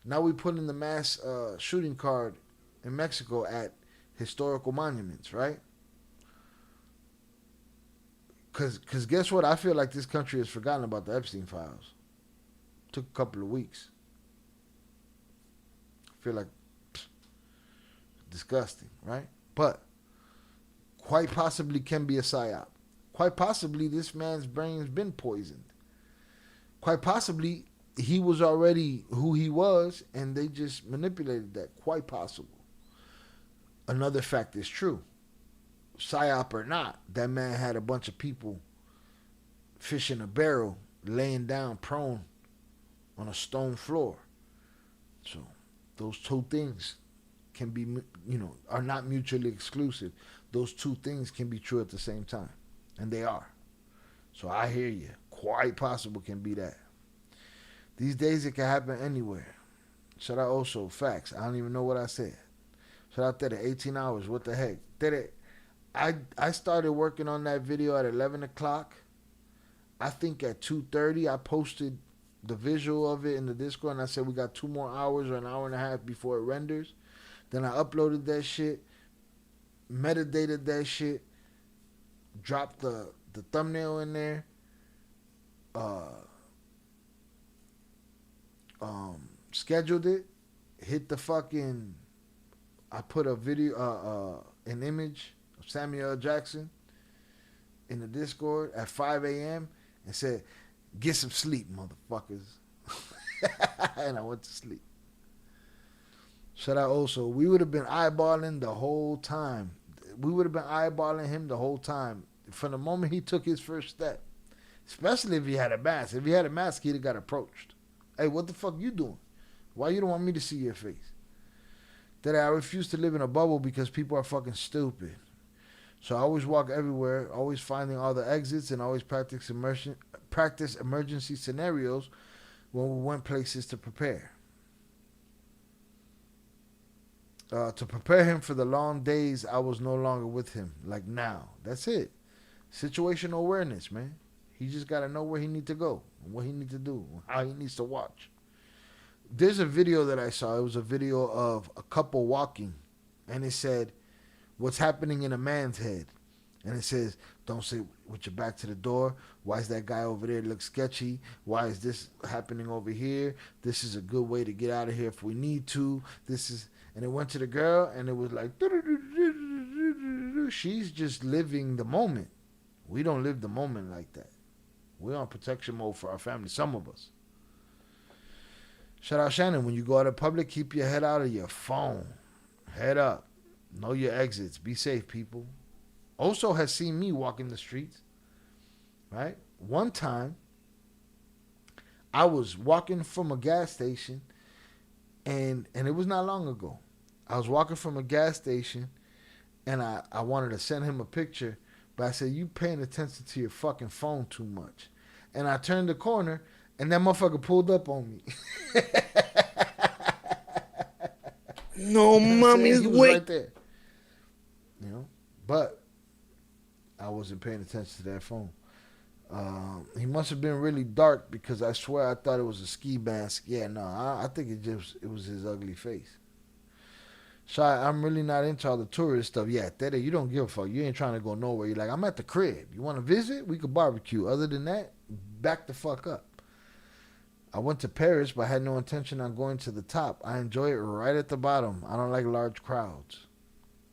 now we put in the mass shooting card in Mexico at historical monuments, right? Cause guess what? I feel like this country has forgotten about the Epstein files. Took a couple of weeks. I feel like disgusting, right? But quite possibly can be a psyop. Quite possibly this man's brain's been poisoned. Quite possibly he was already who he was and they just manipulated that. Quite possible. Another fact is true. Psyop or not, that man had a bunch of people fish in a barrel, laying down prone on a stone floor. So those two things can be, are not mutually exclusive. Those two things can be true at the same time, and they are. So I hear you. Quite possible can be that. These days it can happen anywhere. Shout out also facts. I don't even know what I said. Shout out Tere, 18 hours. What the heck? Tere, I started working on that video at 11 o'clock. I think at 2:30 I posted the visual of it in the Discord, and I said we got 2 more hours or an hour and a half before it renders. Then I uploaded that shit, metadated that shit, dropped the thumbnail in there, scheduled it, hit the fucking, I put a video, an image of Samuel L. Jackson in the Discord at 5 a.m. and said, get some sleep, motherfuckers. And I went to sleep. Shout out also, we would have been eyeballing the whole time. We would have been eyeballing him the whole time from the moment he took his first step. Especially if he had a mask. If he had a mask, he'd have got approached. Hey, what the fuck you doing? Why you don't want me to see your face? That I refuse to live in a bubble because people are fucking stupid. So I always walk everywhere, always finding all the exits, and always practice emergency scenarios when we went places to prepare. To prepare him for the long days I was no longer with him, like now. That's it. Situational awareness, man. He just got to know where he need to go, what he need to do, how he needs to watch. There's a video that I saw. It was a video of a couple walking, and it said, what's happening in a man's head? And it says, don't sit with your back to the door. Why is that guy over there look sketchy? Why is this happening over here? This is a good way to get out of here if we need to. This is, and it went to the girl, and it was like, she's just living the moment. We don't live the moment like that. We're on protection mode for our family, some of us. Shout out Shannon, when you go out in public, keep your head out of your phone. Head up. Know your exits. Be safe, people. Also has seen me walking the streets, right? One time, I was walking from a gas station, and it was not long ago. I was walking from a gas station, and I wanted to send him a picture, but I said, you paying attention to your fucking phone too much. And I turned the corner, and that motherfucker pulled up on me. No, mommy's wait. Right there. But I wasn't paying attention to that phone. He must have been really dark because I swear I thought it was a ski mask. Yeah, no, I think it was his ugly face. Shy, I'm really not into all the tourist stuff. Yeah, Tete, you don't give a fuck. You ain't trying to go nowhere. You're like, I'm at the crib. You want to visit? We could barbecue. Other than that, back the fuck up. I went to Paris, but had no intention on going to the top. I enjoy it right at the bottom. I don't like large crowds.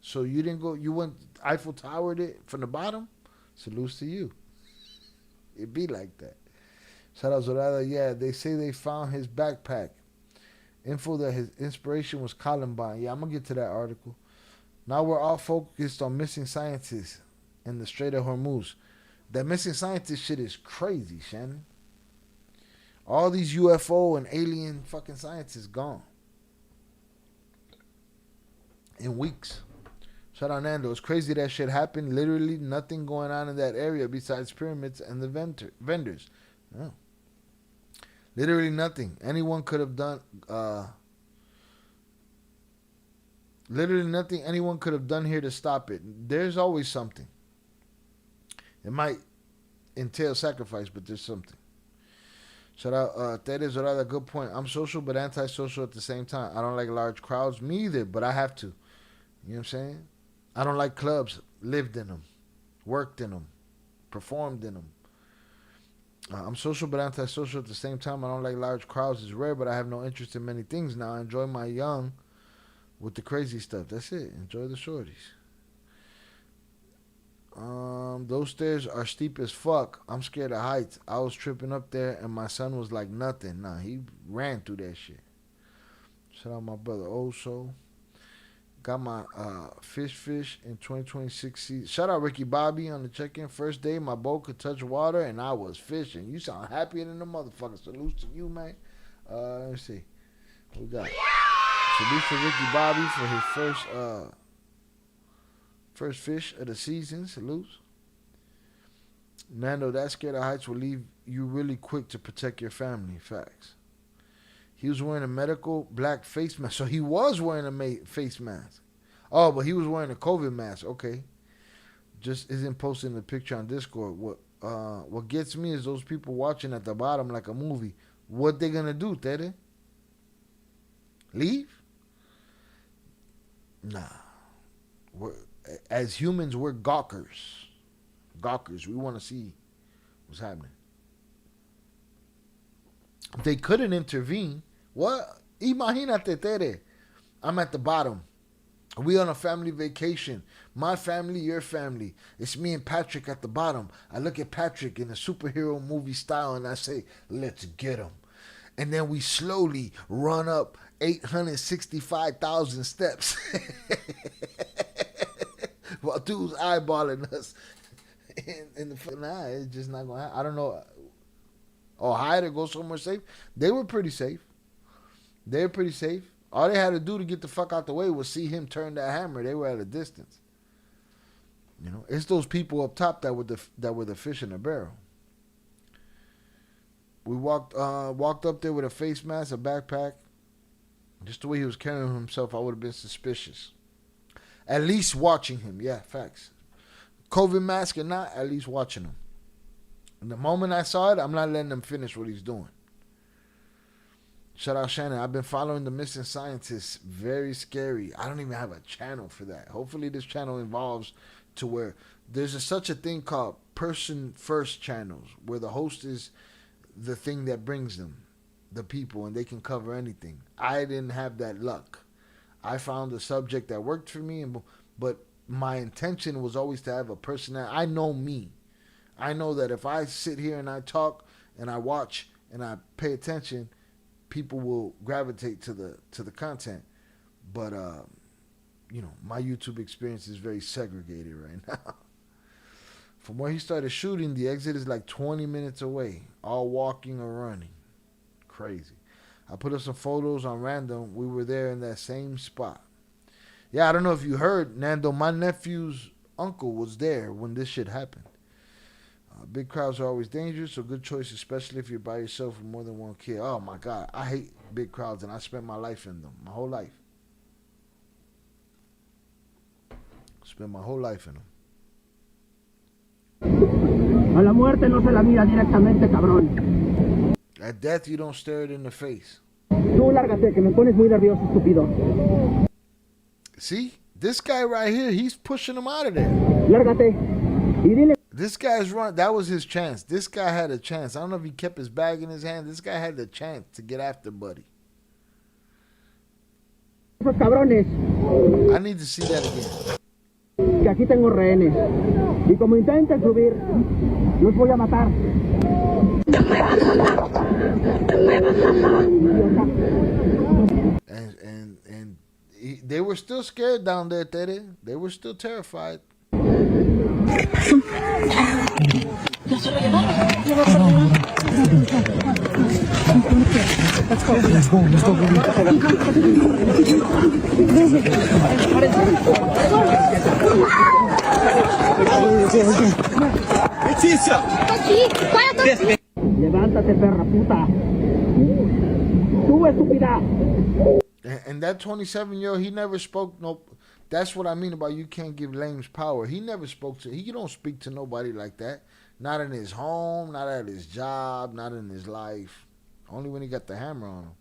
So you didn't go, you went Eiffel Towered it from the bottom? Salutes to you. It be like that. Shout out Zorada. Yeah, they say they found his backpack. Info that his inspiration was Columbine. Yeah, I'm going to get to that article. Now we're all focused on missing scientists in the Strait of Hormuz. That missing scientist shit is crazy, Shannon. All these UFO and alien fucking scientists gone. In weeks. Shout out Nando. It's crazy that shit happened. Literally nothing going on in that area besides pyramids and the vendors. Oh. Literally nothing. Anyone could have done. Literally nothing anyone could have done here to stop it. There's always something. It might entail sacrifice, but there's something. Shout out Tere Zorada. Good point. I'm social but antisocial at the same time. I don't like large crowds. Me either, but I have to. You know what I'm saying? I don't like clubs. Lived in them. Worked in them. performed in them. I'm social but antisocial at the same time. I don't like large crowds. It's rare, but I have no interest in many things now. I enjoy my young with the crazy stuff. That's it. Enjoy the shorties. Those stairs are steep as fuck. I'm scared of heights. I was tripping up there, and my son was like nothing. Nah, he ran through that shit. Shout out my brother Oso. Got my fish in 2026 season. Shout out Ricky Bobby on the check-in. First day, my boat could touch water, and I was fishing. You sound happier than the motherfucker. Salute to you, man. Let me see. What we got? Salute for Ricky Bobby for his first fish of the season. Salutes. Nando, that scared of heights will leave you really quick to protect your family. Facts. He was wearing a medical black face mask. So he was wearing a face mask. Oh, but he was wearing a COVID mask. Okay. Just isn't posting the picture on Discord. What gets me is those people watching at the bottom like a movie. What they gonna do, Teddy? Leave? Nah. As humans, we're gawkers. Gawkers. We want to see what's happening. If they couldn't intervene, what? Imagínate, Tere. I'm at the bottom. We on a family vacation. My family, your family. It's me and Patrick at the bottom. I look at Patrick in a superhero movie style and I say, let's get him. And then we slowly run up 865,000 steps. While dude's eyeballing us. In the nah, it's just not going to happen. I don't know. Or hide or go somewhere safe. They were pretty safe. They were pretty safe. All they had to do to get the fuck out the way was see him turn that hammer. They were at a distance. You know, it's those people up top that were the fish in the barrel. We walked up there with a face mask, a backpack. Just the way he was carrying himself, I would have been suspicious. At least watching him. Yeah, facts. COVID mask or not, at least watching him. And the moment I saw it, I'm not letting him finish what he's doing. Shout out Shannon. I've been following the missing scientists. Very scary. I don't even have a channel for that. Hopefully this channel evolves to where there's such a thing called person first channels, where the host is the thing that brings them, the people, and they can cover anything. I didn't have that luck. I found a subject that worked for me, but my intention was always to have a personality. I know me. I know that if I sit here and I talk and I watch and I pay attention, people will gravitate to the content. But you know, my YouTube experience is very segregated right now. From where he started shooting, the exit is like 20 minutes away, all walking or running. Crazy. I put up some photos on random. We were there in that same spot. Yeah, I don't know if you heard, Nando, my nephew's uncle was there when this shit happened. Big crowds are always dangerous, so good choice, especially if you're by yourself with more than one kid. Oh my God, I hate big crowds, and I spent my life in them, my whole life. Spent my whole life in them. A la muerte no se la mira directamente, cabrón. At death, you don't stare it in the face. Tú lárgate, que me pones muy nervioso, estúpido. See, this guy right here, he's pushing him out of there. Lárgate. Y dile. This guy's run. That was his chance. This guy had a chance. I don't know if he kept his bag in his hand. This guy had the chance to get after Buddy. Esos cabrones. I need to see that again. Que aquí tengo rehenes. Y como intenten subir, los voy a matar. And they were still scared down there, Teddy. They were still terrified. Levántate, perra puta. Tú, estúpida. And that 27-year-old, he never spoke no. That's what I mean about you can't give lames power. He never spoke to. He don't speak to nobody like that. Not in his home, not at his job, not in his life. Only when he got the hammer on him.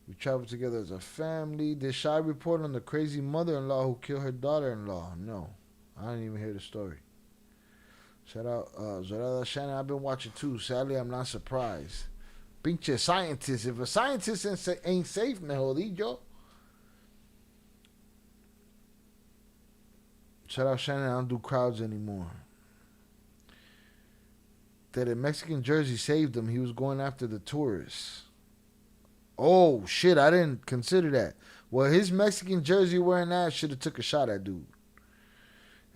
We traveled together as a family. Did Shy report on the crazy mother-in-law who killed her daughter-in-law? No. I didn't even hear the story. Shout out, Zorada Shannon. I've been watching too. Sadly, I'm not surprised. Pinche scientist. If a scientist ain't safe, me jodillo. Shout out Shannon. I don't do crowds anymore. That a Mexican jersey saved him. He was going after the tourists. Oh, shit. I didn't consider that. Well, his Mexican jersey wearing that should have took a shot at dude.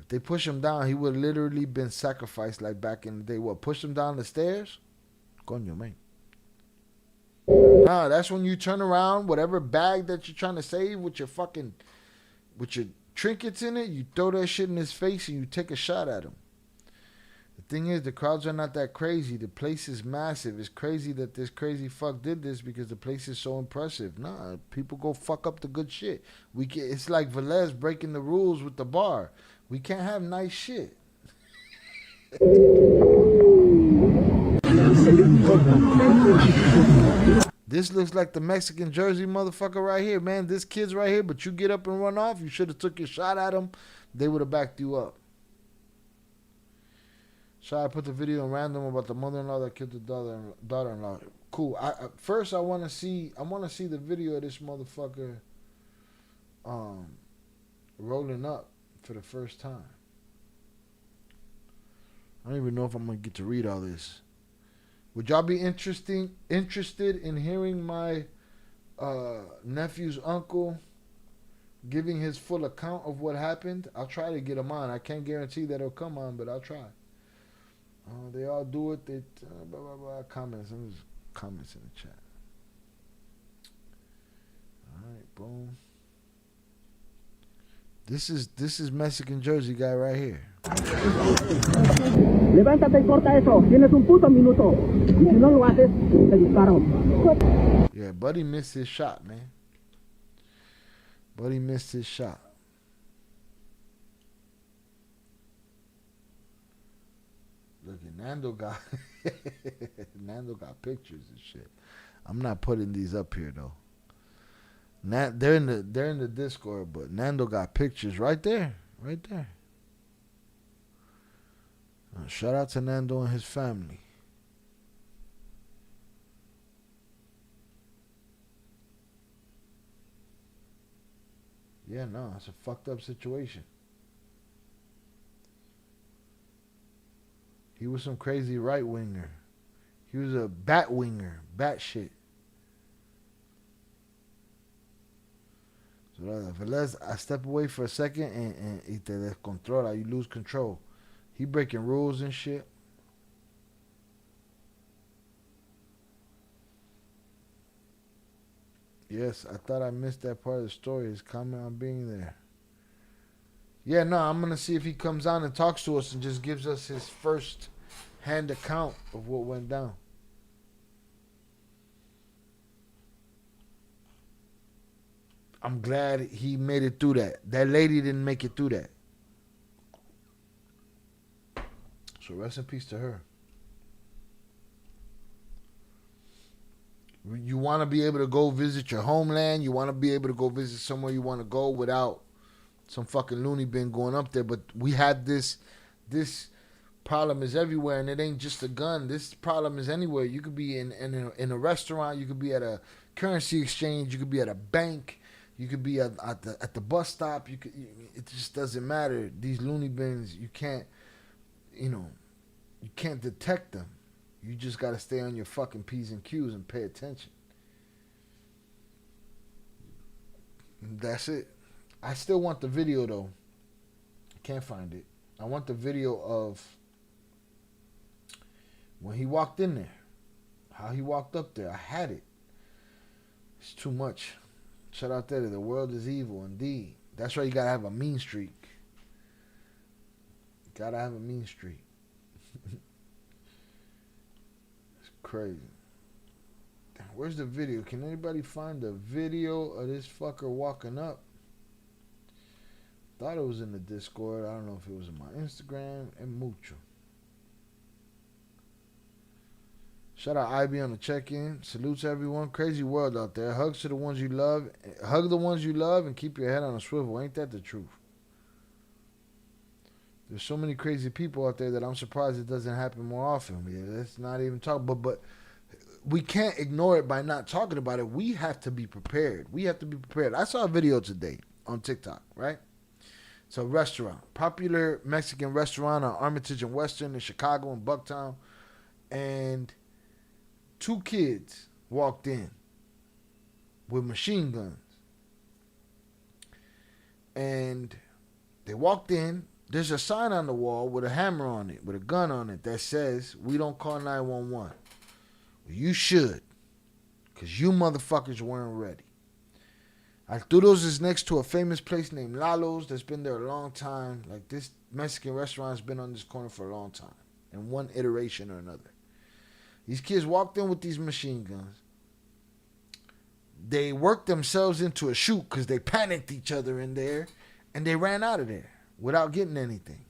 If they push him down, he would have literally been sacrificed like back in the day. What, push him down the stairs? Coño, man. Nah, that's when you turn around, whatever bag that you're trying to save with your trinkets in it, you throw that shit in his face and you take a shot at him. The thing is, the crowds are not that crazy. The place is massive. It's crazy that this crazy fuck did this because the place is so impressive. Nah, people go fuck up the good shit. It's like Velez breaking the rules with the bar. We can't have nice shit. This looks like the Mexican jersey motherfucker right here, man. This kid's right here, but you get up and run off. You should have took your shot at him. They would have backed you up. So I put the video in random about the mother-in-law that killed the daughter-in-law. Cool. First I want to see the video of this motherfucker rolling up for the first time. I don't even know if I'm gonna get to read all this. Would y'all be interested in hearing my nephew's uncle giving his full account of what happened? I'll try to get him on. I can't guarantee that he'll come on, but I'll try. They all do it. They blah blah blah. Comments. Let me just comments in the chat. All right, boom. This is Mexican Jersey guy right here. Levántate y corta eso. Tienes un puto minuto. Y si no lo haces, te disparo. Yeah, Buddy missed his shot, man. Buddy missed his shot. Look at Nando got pictures and shit. I'm not putting these up here though. They're in the Discord, but Nando got pictures right there. Shout out to Nando and his family. Yeah, no, it's a fucked up situation. He was some crazy right winger. He was a bat winger, bat shit. So Velez, I step away for a second and y te descontrola. You lose control. He breaking rules and shit. Yes, I thought I missed that part of the story. His comment on being there. Yeah, no, I'm going to see if he comes on and talks to us and just gives us his first-hand account of what went down. I'm glad he made it through that. That lady didn't make it through that. So rest in peace to her. You want to be able to go visit your homeland. You want to be able to go visit somewhere you want to go without some fucking loony bin going up there. But we had this problem is everywhere, and it ain't just a gun. This problem is anywhere. You could be in a restaurant. You could be at a currency exchange. You could be at a bank. You could be at the bus stop. It just doesn't matter. These loony bins, you can't detect them. You just got to stay on your fucking P's and Q's and pay attention. That's it. I still want the video, though. I can't find it. I want the video of when he walked in there. How he walked up there. I had it. It's too much. Shout out there. The world is evil, indeed. That's why you got to have a mean streak. Got to have a mean streak. Crazy. Damn, where's the video? Can anybody find the video of this fucker walking up? Thought it was in the Discord. I don't know if it was in my Instagram. And mucho. Shout out IB on the check-in. Salutes everyone. Crazy world out there. Hugs to the ones you love. Hug the ones you love and keep your head on a swivel. Ain't that the truth? There's so many crazy people out there that I'm surprised it doesn't happen more often. Yeah, let's not even talk. But we can't ignore it by not talking about it. We have to be prepared. We have to be prepared. I saw a video today on TikTok, right? It's a restaurant, popular Mexican restaurant on Armitage and Western in Chicago and Bucktown. And 2 kids walked in with machine guns. And they walked in. There's a sign on the wall with a hammer on it, with a gun on it, that says, "We don't call 911. Well, you should, because you motherfuckers weren't ready. Arturo's is next to a famous place named Lalo's that's been there a long time. Like, this Mexican restaurant's been on this corner for a long time, in one iteration or another. These kids walked in with these machine guns. They worked themselves into a shoot because they panicked each other in there, and they ran out of there without getting anything.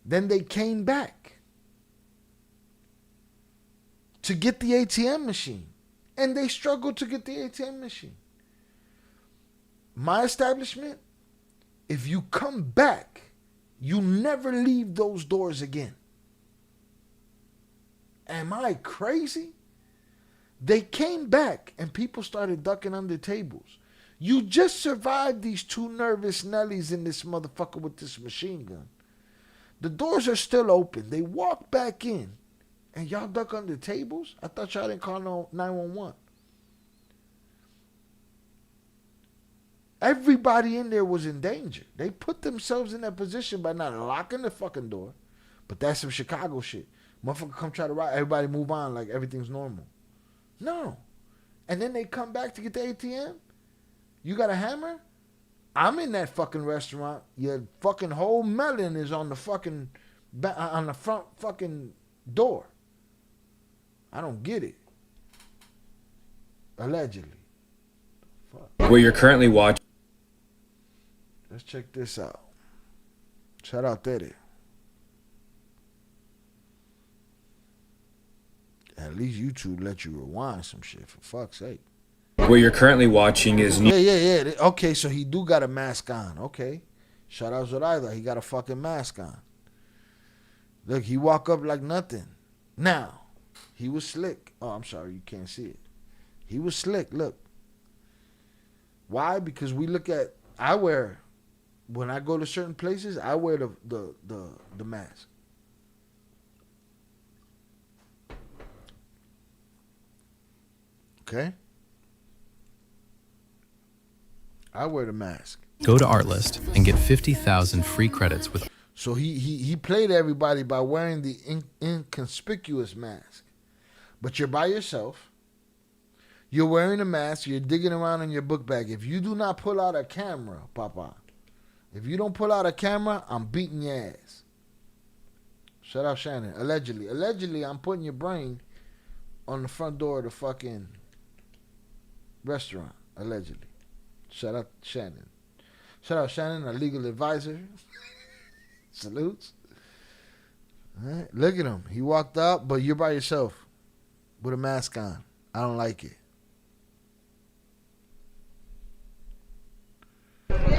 Then they came back to get the ATM machine, and they struggled to get the ATM machine. My establishment, if you come back, you never leave those doors again. Am I crazy? They came back and people started ducking under tables. You just survived these 2 nervous Nellies in this motherfucker with this machine gun. The doors are still open. They walk back in and y'all duck under tables? I thought y'all didn't call no 911. Everybody in there was in danger. They put themselves in that position by not locking the fucking door. But that's some Chicago shit. Motherfucker come try to ride. Everybody move on like everything's normal. No. And then they come back to get the ATM? You got a hammer? I'm in that fucking restaurant. Your fucking whole melon is on the fucking on the front fucking door. I don't get it. Allegedly. Fuck. Where you're currently watching. Let's check this out. Shout out Teddy. At least YouTube let you rewind some shit, for fuck's sake. Where you're currently watching is... Yeah. Okay, so he do got a mask on. Okay. Shout out Zoraida. He got a fucking mask on. Look, he walk up like nothing. Now, he was slick. Oh, I'm sorry, you can't see it. He was slick, look. Why? Because we look at... When I go to certain places, I wear the mask. Okay? I wear the mask. Go to Artlist and get 50,000 free credits with... So he played everybody by wearing the inconspicuous mask. But you're by yourself. You're wearing a mask. You're digging around in your book bag. If you do not pull out a camera, Papa, if you don't pull out a camera, I'm beating your ass. Shout out Shannon. Allegedly, I'm putting your brain on the front door of the fucking restaurant. Allegedly. Shout out Shannon. Shout out Shannon, a legal advisor. Salutes. All right, look at him. He walked out, but you're by yourself with a mask on. I don't like it.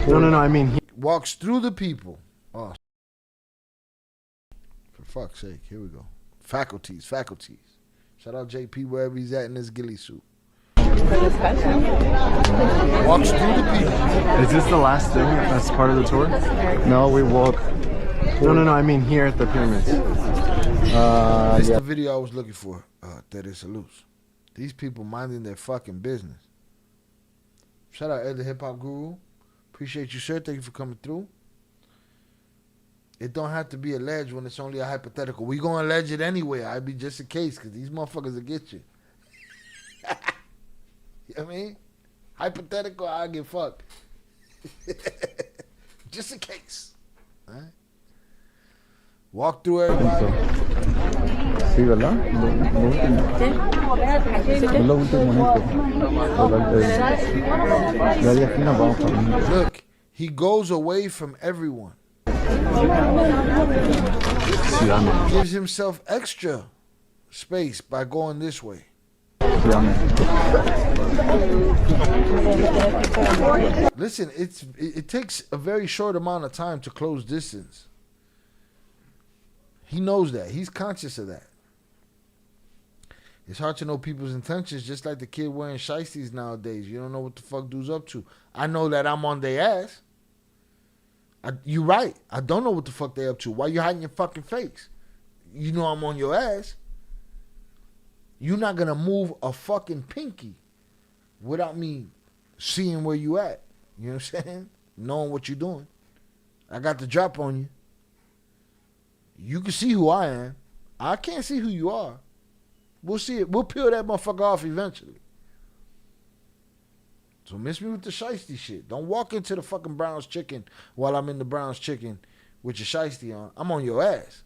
No, I mean... Walks through the people. Oh, for fuck's sake. Here we go. Faculties. Shout out JP wherever he's at in his ghillie suit. Walks through the people. Is this the last thing that's part of the tour? No, we walk... No, I mean here at the pyramids. This is the video I was looking for. Teddy Salutes. These people minding their fucking business. Shout out Ed the Hip Hop Guru. Appreciate you, sir. Thank you for coming through. It don't have to be alleged when it's only a hypothetical. We gonna allege it anyway. I'd be just a case because these motherfuckers will get you. You know what I mean? Hypothetical, I get fucked. Just in case. All right? Walk through everybody. Sí, ¿verdad? Es lo último Look, he goes away from everyone. Gives himself extra space by going this way. Listen, it takes a very short amount of time to close distance. He knows that. He's conscious of that. It's hard to know people's intentions, just like the kid wearing shiesties nowadays. You don't know what the fuck dude's up to. I know that I'm on their ass. You're right. I don't know what the fuck they up to. Why you hiding your fucking face? You know I'm on your ass. You're not gonna move a fucking pinky without me seeing where you at. You know what I'm saying? Knowing what you're doing. I got the drop on you. You can see who I am. I can't see who you are. We'll see it. We'll peel that motherfucker off eventually. So miss me with the shiesty shit. Don't walk into the fucking Brown's Chicken while I'm in the Brown's Chicken with your shiesty on. I'm on your ass.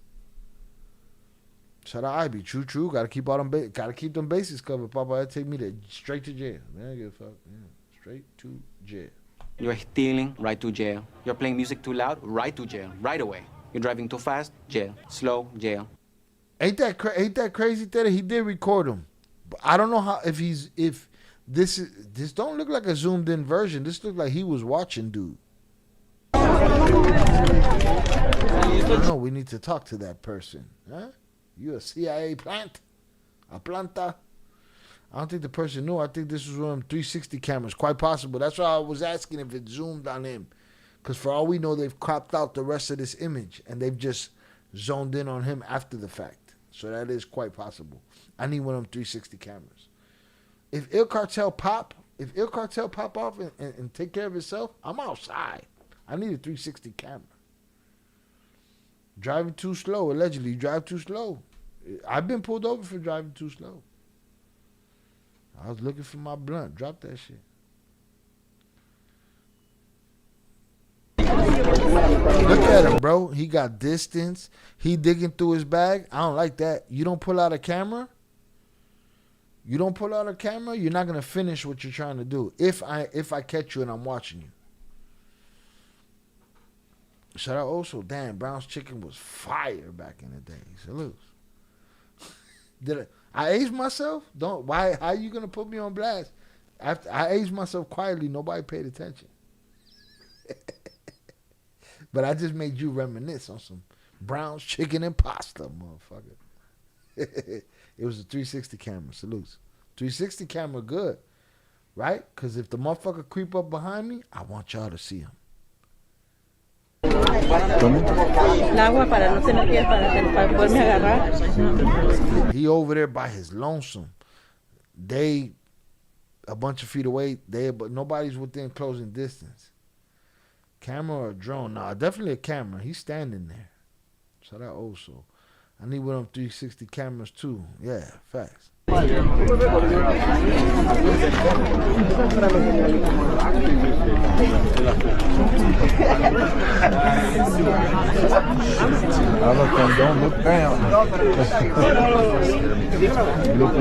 Shout out Ivy. True. Gotta keep all them. Gotta keep them bases covered, Papa. That take me straight to jail. Man, I give a fuck. Yeah. Straight to jail. You're stealing, right to jail. You're playing music too loud, right to jail, right away. You're driving too fast, jail. Slow, jail. Ain't that crazy that he did record him? But I don't know how if this don't look like a zoomed in version. This looked like he was watching dude. I don't know. We need to talk to that person. Huh? You a CIA plant? A planta? I don't think the person knew. I think this was one of them 360 cameras. Quite possible. That's why I was asking if it zoomed on him. Because for all we know, they've cropped out the rest of this image. And they've just zoned in on him after the fact. So that is quite possible. I need one of them 360 cameras. If Il Cartel pop off and take care of itself, I'm outside. I need a 360 camera. Driving too slow, allegedly. You drive too slow. I've been pulled over for driving too slow. I was looking for my blunt. Drop that shit. Look at him, bro. He got distance. He digging through his bag. I don't like that. You don't pull out a camera. You're not gonna finish what you're trying to do. If I catch you and I'm watching you. Shout out also, damn, Brown's Chicken was fire back in the day. Salute. Did I age myself? How you gonna put me on blast? After I aged myself quietly, nobody paid attention. But I just made you reminisce on some Brown's Chicken and pasta, motherfucker. It was a 360 camera. Salutes. 360 camera good, right? Because if the motherfucker creep up behind me, I want y'all to see him. He over there by his lonesome. They a bunch of feet away. But nobody's within closing distance. Camera or drone? Nah, definitely a camera. He's standing there. So that also. I need one of them 360 cameras too. Yeah, facts. Don't look down. Look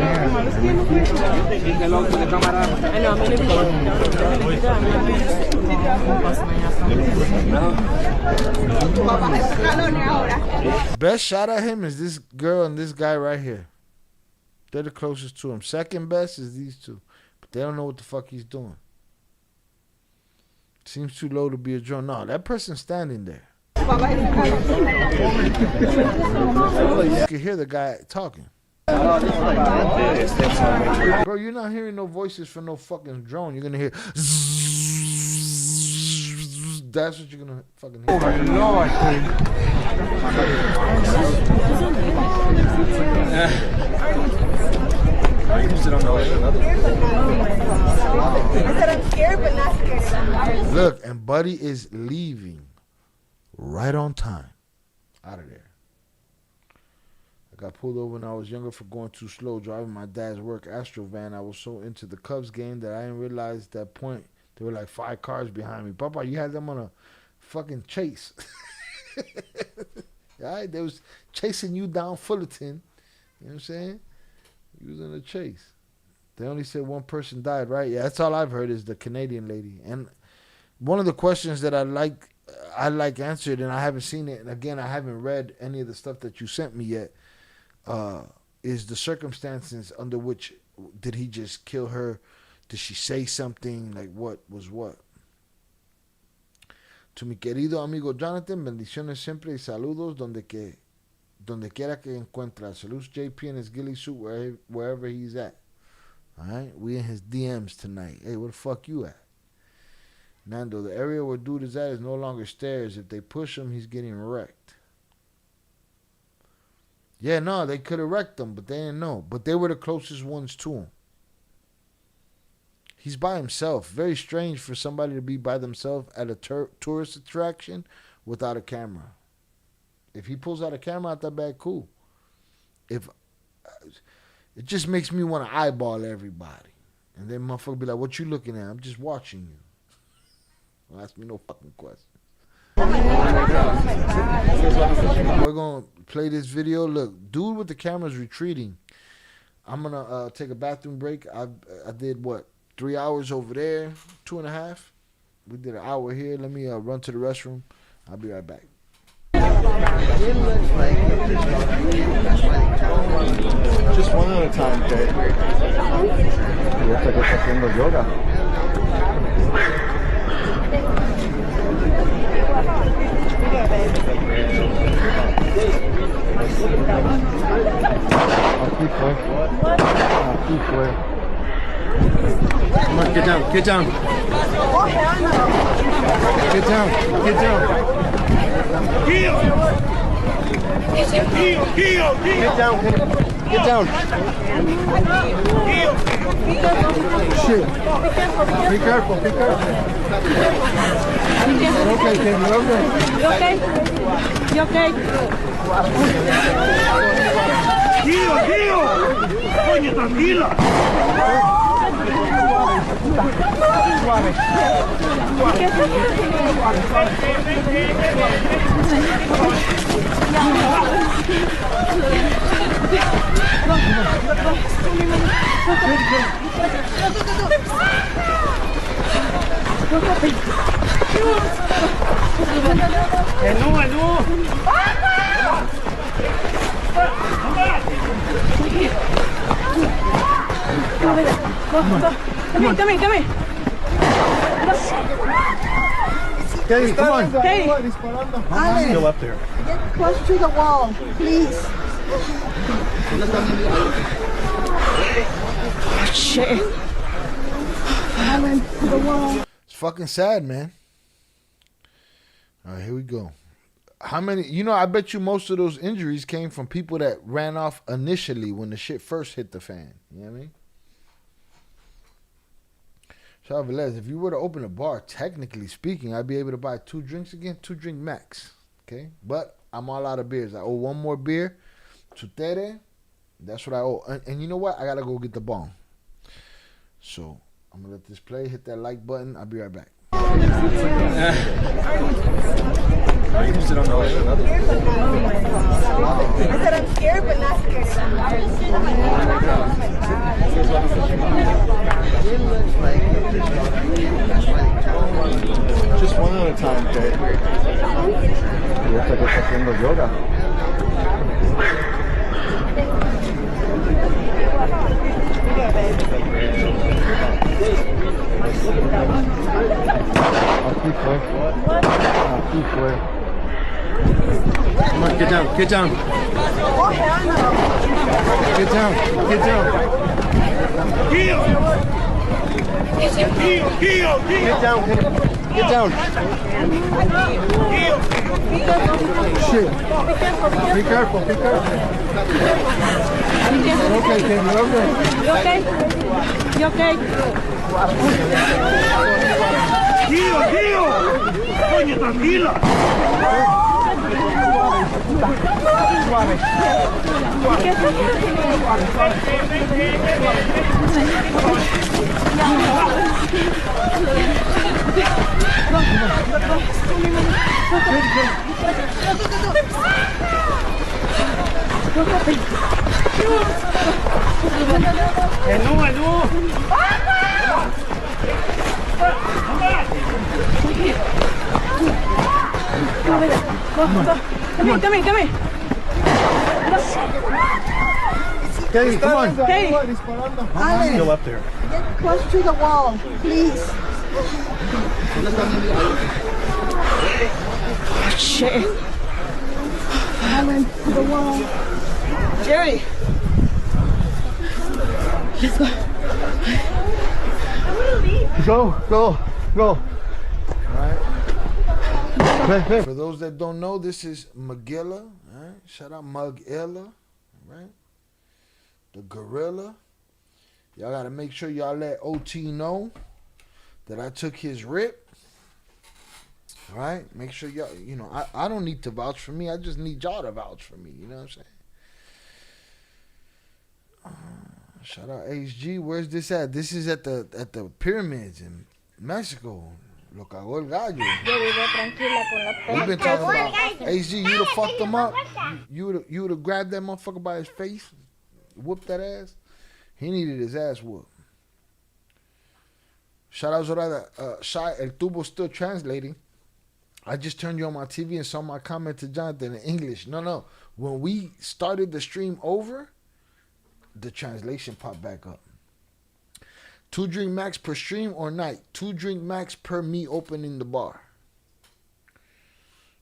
Best shot at him is this girl and this guy right here. They're the closest to him. Second best is these two. But they don't know what the fuck he's doing. Seems too low to be a drone. No, that person's standing there. You can hear the guy talking. Bro, you're not hearing no voices from no fucking drone. You're going to hear... That's what you're going to fucking hear. Oh, my Lord. Look, and Buddy is leaving right on time out of there. I got pulled over when I was younger for going too slow, driving my dad's work Astro van. I was so into the Cubs game that I didn't realize at that point there were like 5 cars behind me. Papa, you had them on a fucking chase. All right, they was chasing you down Fullerton. You know what I'm saying? He was in a chase. They only said one person died, right? Yeah, that's all I've heard is the Canadian lady. And one of the questions that I like answered, and I haven't seen it, and again, I haven't read any of the stuff that you sent me yet, is the circumstances under which did he just kill her? Did she say something? Like, what was what? To mi querido amigo Jonathan, bendiciones siempre y saludos donde quiera que encuentra. Salutes JP in his ghillie suit wherever he's at. All right, we in his DMs tonight. Hey, where the fuck you at? Nando, the area where dude is at is no longer stairs. If they push him, he's getting wrecked. Yeah, no, they could have wrecked him, but they didn't know. But they were the closest ones to him. He's by himself. Very strange for somebody to be by themselves at a tourist attraction without a camera. If he pulls out a camera out that bad, cool. If it just makes me want to eyeball everybody. And then motherfucker be like, what you looking at? I'm just watching you. Don't ask me no fucking questions. We're going to play this video. Look, dude with the camera's retreating. I'm going to take a bathroom break. I did, 3 hours over there, 2.5. We did an hour here. Let me run to the restroom. I'll be right back. Just one at a time, okay? Ya está que está haciendo yoga. Aquí fue. Come on, get down. Get down. Get down. Shit. Be careful. Okay, Kim, you okay? You okay? Tío. Coño, tranquila. Come on. Katie, come on. Katie. I'm still up there. Get close to the wall, please. Oh, shit. Alan, to the wall. It's fucking sad, man. All right, here we go. How many, I bet you most of those injuries came from people that ran off initially when the shit first hit the fan. You know what I mean? Shout out Velez, if you were to open a bar, technically speaking, I'd be able to buy 2 drinks again, 2 drink max. Okay? But I'm all out of beers. I owe 1 more beer to Tere. That's what I owe. And you know what? I got to go get the bomb. So I'm going to let this play. Hit that like button. I'll be right back. I said I'm scared, but not scared. Just one at a time, okay? Ya está que está haciendo yoga. Aquí fue. Come on, get down. Get down. Shit. Be careful. Okay, Kim, you okay? You okay? Tío. Coño, tranquila. Come on. Katie, come on. Hey. Ale, Still up there. get close to the wall, please. Oh, shit. Alan, to the wall. Jerry. Let's go. Go. For those that don't know, this is Magilla. Right? Shout out Mugilla. Right? The gorilla. Y'all gotta make sure y'all let OT know that I took his rip. All right? Make sure y'all, I don't need to vouch for me. I just need y'all to vouch for me. You know what I'm saying? Shout out HG. Where's this at? This is at the pyramids in Mexico. Lo cagó el gallo. We've been talking about HG. You would have fucked him up. You would have grabbed that motherfucker by his face, whooped that ass. He needed his ass whooped. Shout out Zorada. Shy El Tubo still translating. I just turned you on my TV and saw my comment to Jonathan in English. No. When we started the stream over, the translation popped back up. 2 drink max per stream or night. 2 drink max per me opening the bar.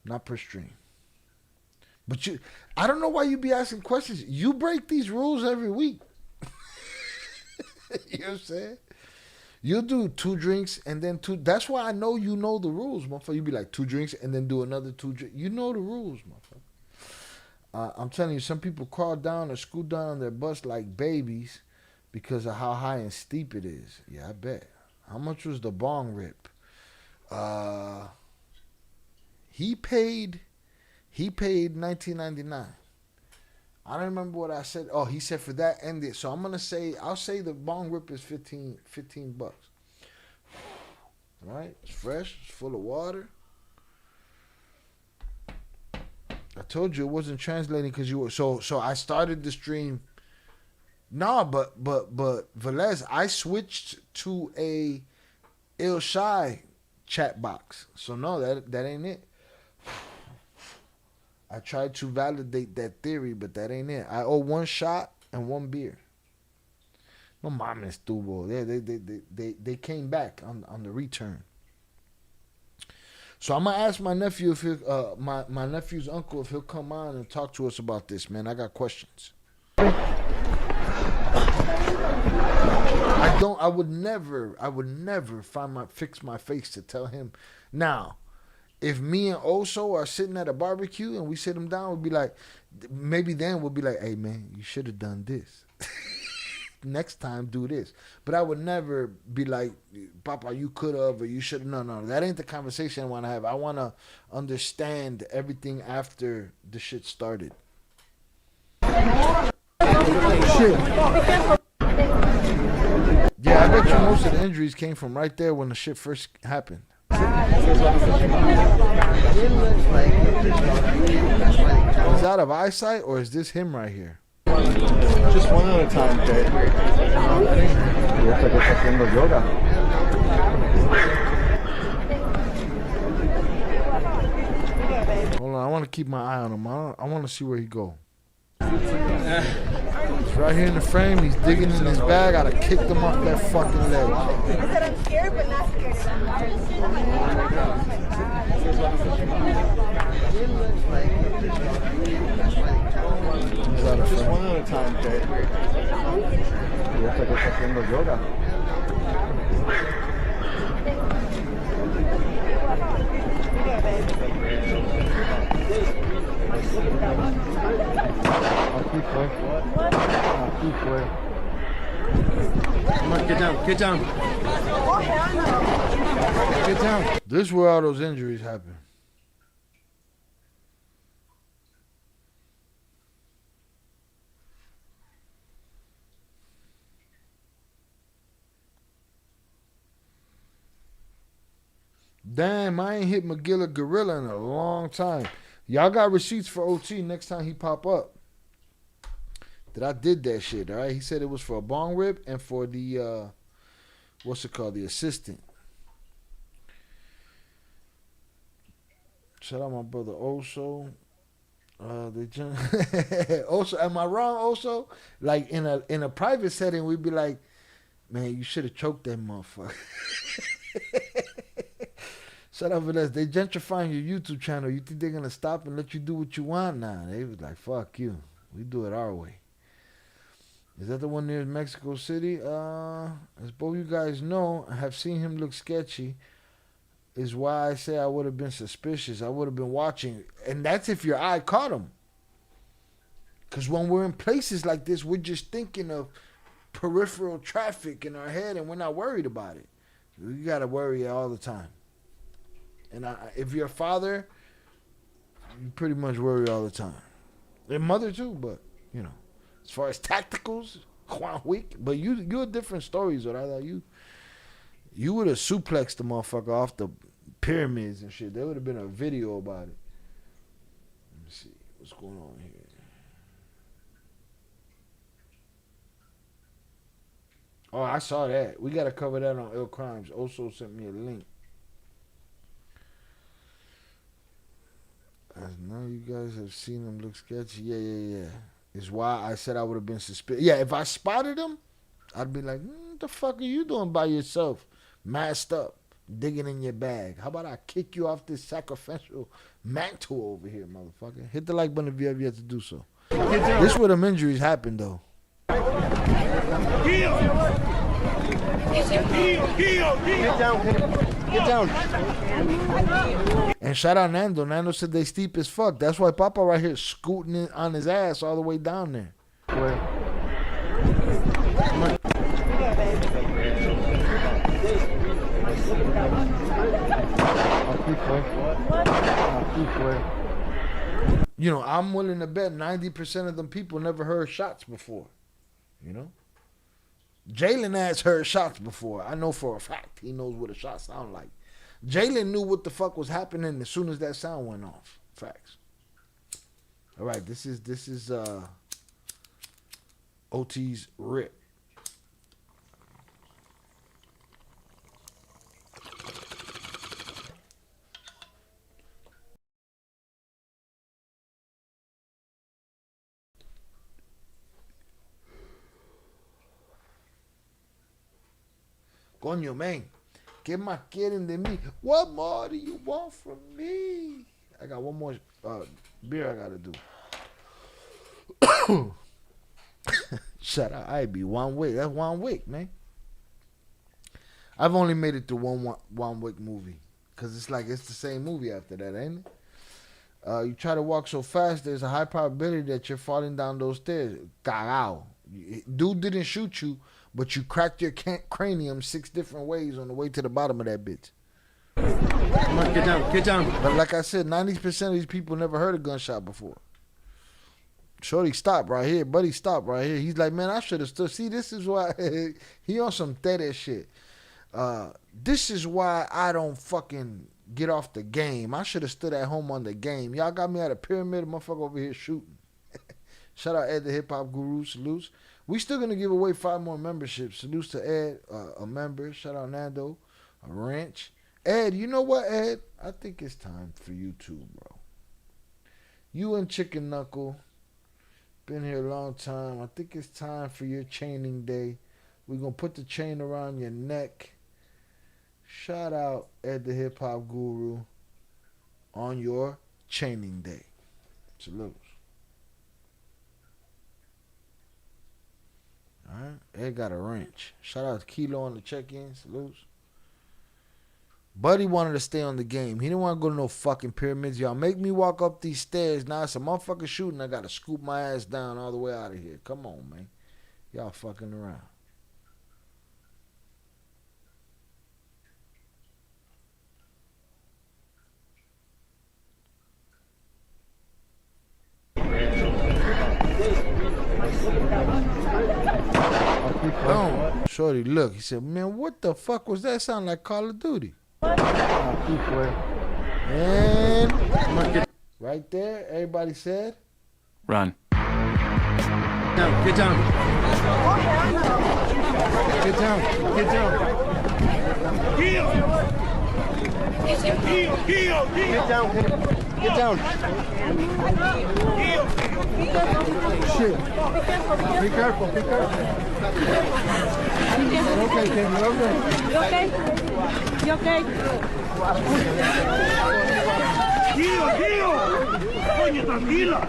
Not per stream. But I don't know why you be asking questions. You break these rules every week. You know what I'm saying? You'll do 2 drinks and then 2. That's why I know you know the rules, motherfucker. You be like 2 drinks and then do another 2 drinks. You know the rules, motherfucker. I'm telling you, some people crawl down or scoot down on their butts like babies because of how high and steep it is. Yeah, I bet. How much was the bong rip? He paid $19.99. I don't remember what I said. Oh, he said for that and it. So I'll say the bong rip is $15. All right, it's fresh, it's full of water. I told you it wasn't translating because you were so I started the stream. No, but Velez, I switched to a Il Shy chat box. So no, that ain't it. I tried to validate that theory, but that ain't it. I owe 1 shot and 1 beer. No mames, tubo. They came back on the return. So I'm gonna ask my nephew if my nephew's uncle if he'll come on and talk to us about this, man. I got questions. I would never fix my face to tell him. Now, if me and Oso are sitting at a barbecue and we sit him down, we'll be like, maybe then we'll be like, hey man, you should have done this. Next time, do this. But I would never be like, Papa, you could have or you should have. No. That ain't the conversation I want to have. I want to understand everything after the shit started. Shit. Yeah, I bet you most of the injuries came from right there when the shit first happened. Is that of eyesight or is this him right here? Just one at a time, Jay. Hold on, I want to keep my eye on him. I want to see where he go. He's right here in the frame. He's digging in his bag. I'd have kicked him off that fucking leg. I said I'm scared, but not scared. Just one at a time, Jay. Come on, get down. Get down. This is where all those injuries happen. Damn, I ain't hit Magilla Gorilla in a long time. Y'all got receipts for OT next time he pop up. That I did that shit, all right? He said it was for a bong rip and for the, what's it called, the assistant. Shout out my brother Oso. Also, am I wrong? Also, like in a private setting, we'd be like, man, you should have choked that motherfucker. Shut up with us. They gentrifying your YouTube channel. You think they're gonna stop and let you do what you want? Nah, they was like, fuck you. We do it our way. Is that the one near Mexico City? As both you guys know, I have seen him look sketchy. Is why I say I would have been suspicious. I would have been watching. And that's if your eye caught him. Because when we're in places like this, we're just thinking of peripheral traffic in our head and we're not worried about it. We got to worry all the time. And if you're a father, you pretty much worry all the time. And mother too, but, you know. As far as tacticals, Juan Wick. But you're different stories, or I thought you would have suplexed the motherfucker off the pyramids and shit. There would have been a video about it. Let me see what's going on here. Oh, I saw that. We got to cover that on Ill Crimes. Also sent me a link. As now you guys have seen him look sketchy. Yeah. Is why I said I would have been suspicious. Yeah, if I spotted him, I'd be like, what the fuck are you doing by yourself? Masked up, digging in your bag. How about I kick you off this sacrificial mantle over here, motherfucker? Hit the like button if you have yet to do so. This is where them injuries happen, though. Get down. And shout out Nando. Nando said they steep as fuck. That's why Papa right here scooting in on his ass all the way down there. You know, I'm willing to bet 90% of them people never heard shots before. You know? Jalen has heard shots before. I know for a fact he knows what a shot sound like. Jalen knew what the fuck was happening as soon as that sound went off. Facts. All right, this is OT's rip. Coño, man. ¿Qué más quieren de mí? What more do you want from me? I got one more beer I gotta do. Shut up. I be 1 week. That's 1 week, man. I've only made it to one week movie. Because it's like it's the same movie after that, ain't it? You try to walk so fast, there's a high probability that you're falling down those stairs. Cagao. Dude didn't shoot you, but you cracked your cranium 6 different ways on the way to the bottom of that bitch. Come on, get down. But like I said, 90% of these people never heard a gunshot before. Shorty stopped right here. Buddy stopped right here. He's like, man, I should have stood. See, this is why he on some tere shit. This is why I don't fucking get off the game. I should have stood at home on the game. Y'all got me at a pyramid, a motherfucker over here shooting. Shout out Ed, the hip hop guru. Salutes. We still gonna give away 5 more memberships. Salutes to Ed, a member. Shout out Nando, a ranch. Ed, you know what, Ed? I think it's time for you too, bro. You and Chicken Knuckle been here a long time. I think it's time for your chaining day. We're gonna put the chain around your neck. Shout out Ed, the hip hop guru, on your chaining day. Salutes. Alright, Ed got a wrench. Shout out to Kilo on the check-in. Salutes. Buddy wanted to stay on the game. He didn't want to go to no fucking pyramids. Y'all make me walk up these stairs. Now it's a motherfucker shooting. I got to scoop my ass down all the way out of here. Come on, man. Y'all fucking around. Oh, shorty, look. He said, man, what the fuck was that? Sound like Call of Duty. And right there, everybody said, Run. Get down. Get down. Get down. Get down. Shit. Be careful, be careful. Okay, Kim, you okay? You okay? You okay? Tío! Coño, tranquila.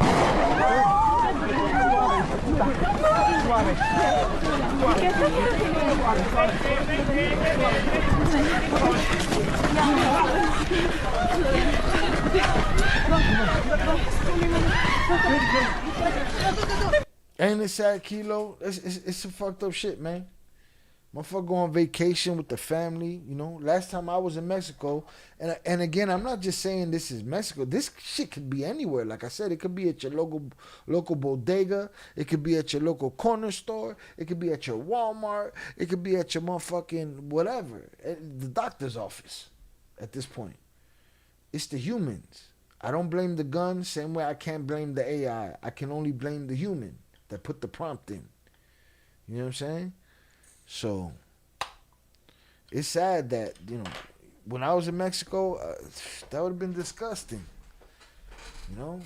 Ain't it sad, Kilo? It's some fucked up shit, man. Motherfucker go on vacation with the family, you know. Last time I was in Mexico, and again, I'm not just saying this is Mexico. This shit could be anywhere. Like I said, it could be at your local bodega. It could be at your local corner store. It could be at your Walmart. It could be at your motherfucking whatever. At the doctor's office at this point. It's the humans. I don't blame the gun, same way I can't blame the AI. I can only blame the human that put the prompt in. You know what I'm saying? So, it's sad that, you know, when I was in Mexico, that would have been disgusting. You know?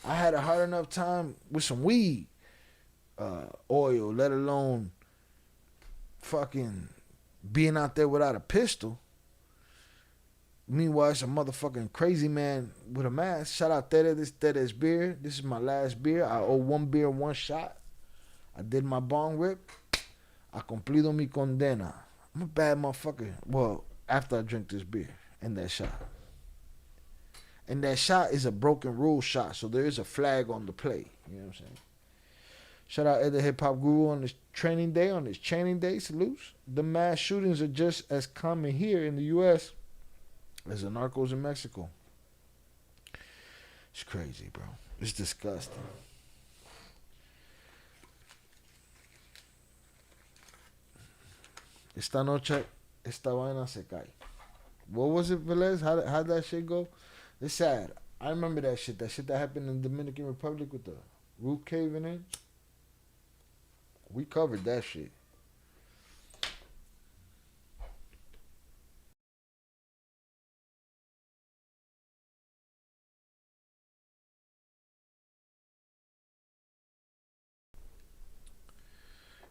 I had a hard enough time with some weed, oil, let alone fucking being out there without a pistol. Meanwhile, it's a motherfucking crazy man with a mask. Shout out Tere, this Tere's beer. This is my last beer. I owe one beer, one shot. I did my bong rip. I cumplido mi condena. I'm a bad motherfucker. Well, after I drink this beer and that shot. And that shot is a broken rule shot, so there is a flag on the play. You know what I'm saying? Shout out Ed the Hip Hop Guru on his training day, on his chaining day. Salutes. The mass shootings are just as common here in the U.S. as the narcos in Mexico. It's crazy, bro. It's disgusting. Esta noche, esta vaina se cae. What was it, Velez? How'd that shit go? It's sad. I remember that shit. That shit that happened in the Dominican Republic with the roof caving in. We covered that shit.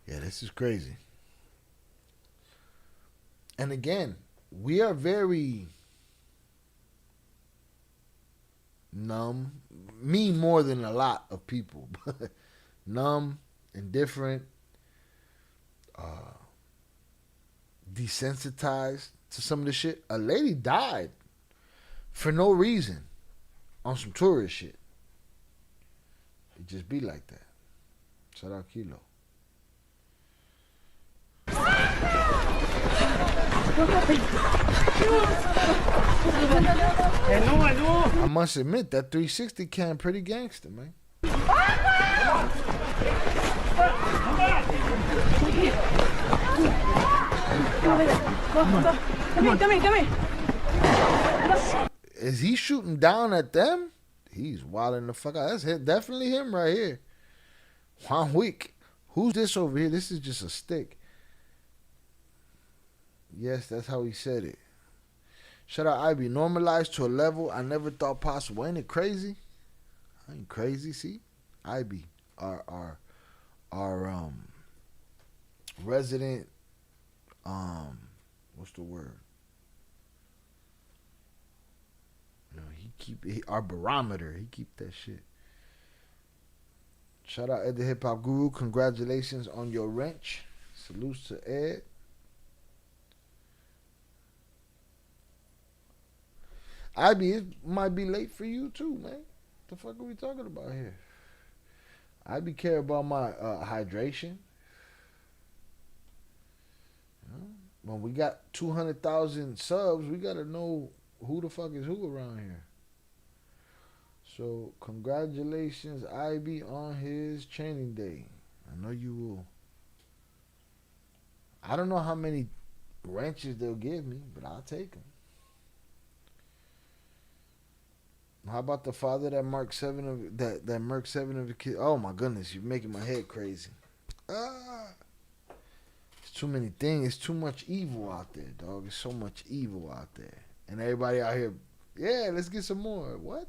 Yeah, this is crazy. And again, we are very numb. Me more than a lot of people. Numb, indifferent, desensitized to some of the shit. A lady died for no reason on some tourist shit. It just be like that. Shout out Kilo. I must admit that 360 cam pretty gangster, man. Come here. Is he shooting down at them? He's wilding the fuck out. That's definitely him right here. Juan Wick. Who's this over here? This is just a stick. Yes, that's how he said it. Shout out Ivy. Normalized to a level I never thought possible. Ain't it crazy? I ain't crazy, see? Ivy, our resident, what's the word? You know, our barometer. He keep that shit. Shout out Ed the Hip Hop Guru. Congratulations on your wrench. Salutes to Ed. It might be late for you too, man. What the fuck are we talking about here? care about my hydration. You know? When we got 200,000 subs, we gotta know who the fuck is who around here. So congratulations, Ivy, on his training day. I know you will. I don't know how many wrenches they'll give me, but I'll take them. How about the father that Mark 7 of that Merc 7 of the kid? Oh my goodness, you're making my head crazy. It's too many things. It's too much evil out there, dog. There's so much evil out there. And everybody out here, yeah, let's get some more. What?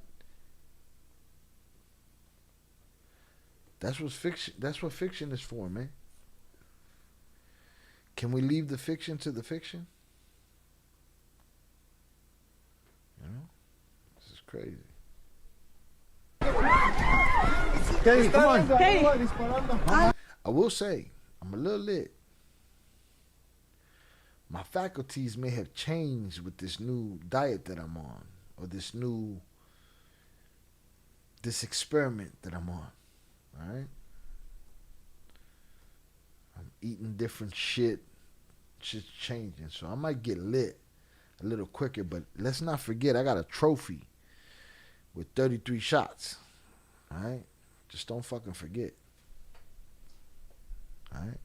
That's what fiction. That's what fiction is for, man. Can we leave the fiction to the fiction? You know, this is crazy. Hey, come on. Hey. I will say, I'm a little lit. My faculties may have changed with this new diet that I'm on, or this experiment that I'm on. All right? I'm eating different shit. Shit's changing. So I might get lit a little quicker, but let's not forget I got a trophy with 33 shots. All right? Just don't fucking forget. All right?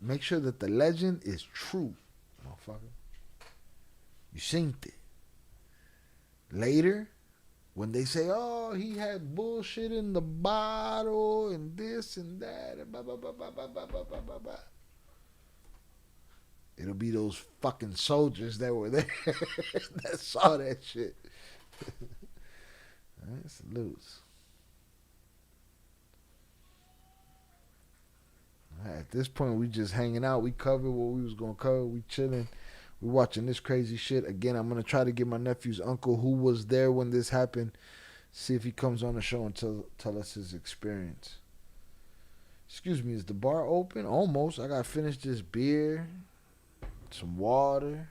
Make sure that the legend is true, motherfucker. You synced it. Later, when they say, oh, he had bullshit in the bottle and this and that and blah, blah, blah, blah, blah, blah, blah, blah, blah, blah. It'll be those fucking soldiers that were there that saw that shit. All right, salutes. All right, at this point, we just hanging out. We covered what we was going to cover. We chilling. We watching this crazy shit. Again, I'm going to try to get my nephew's uncle who was there when this happened. See if he comes on the show and tell us his experience. Excuse me, is the bar open? Almost. I got to finish this beer, some water,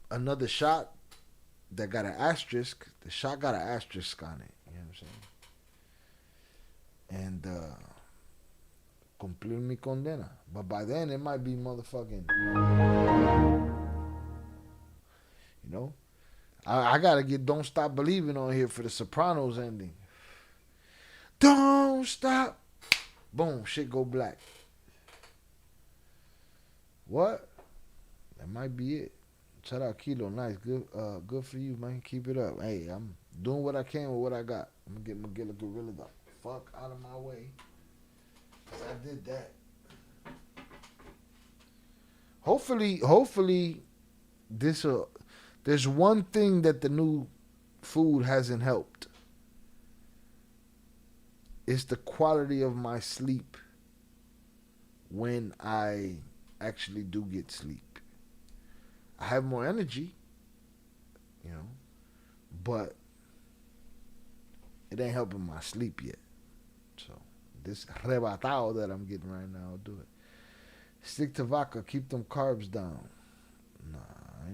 another shot that got an asterisk. The shot got an asterisk on it. You know what I'm saying? And, cumplir mi condena. But by then, it might be motherfucking... You know? I gotta get Don't Stop Believing on here for the Sopranos ending. Don't stop. Boom, shit go black. What? That might be it. Shout out Kilo, nice, good for you, man. Keep it up. Hey, I'm doing what I can with what I got. I'm gonna get Magilla Gorilla the fuck out of my way. I did that. Hopefully, there's one thing that the new food hasn't helped. It's the quality of my sleep when I actually do get sleep. I have more energy, you know, but it ain't helping my sleep yet. So this rebatado that I'm getting right now will do it. Stick to vodka, keep them carbs down. Nah, we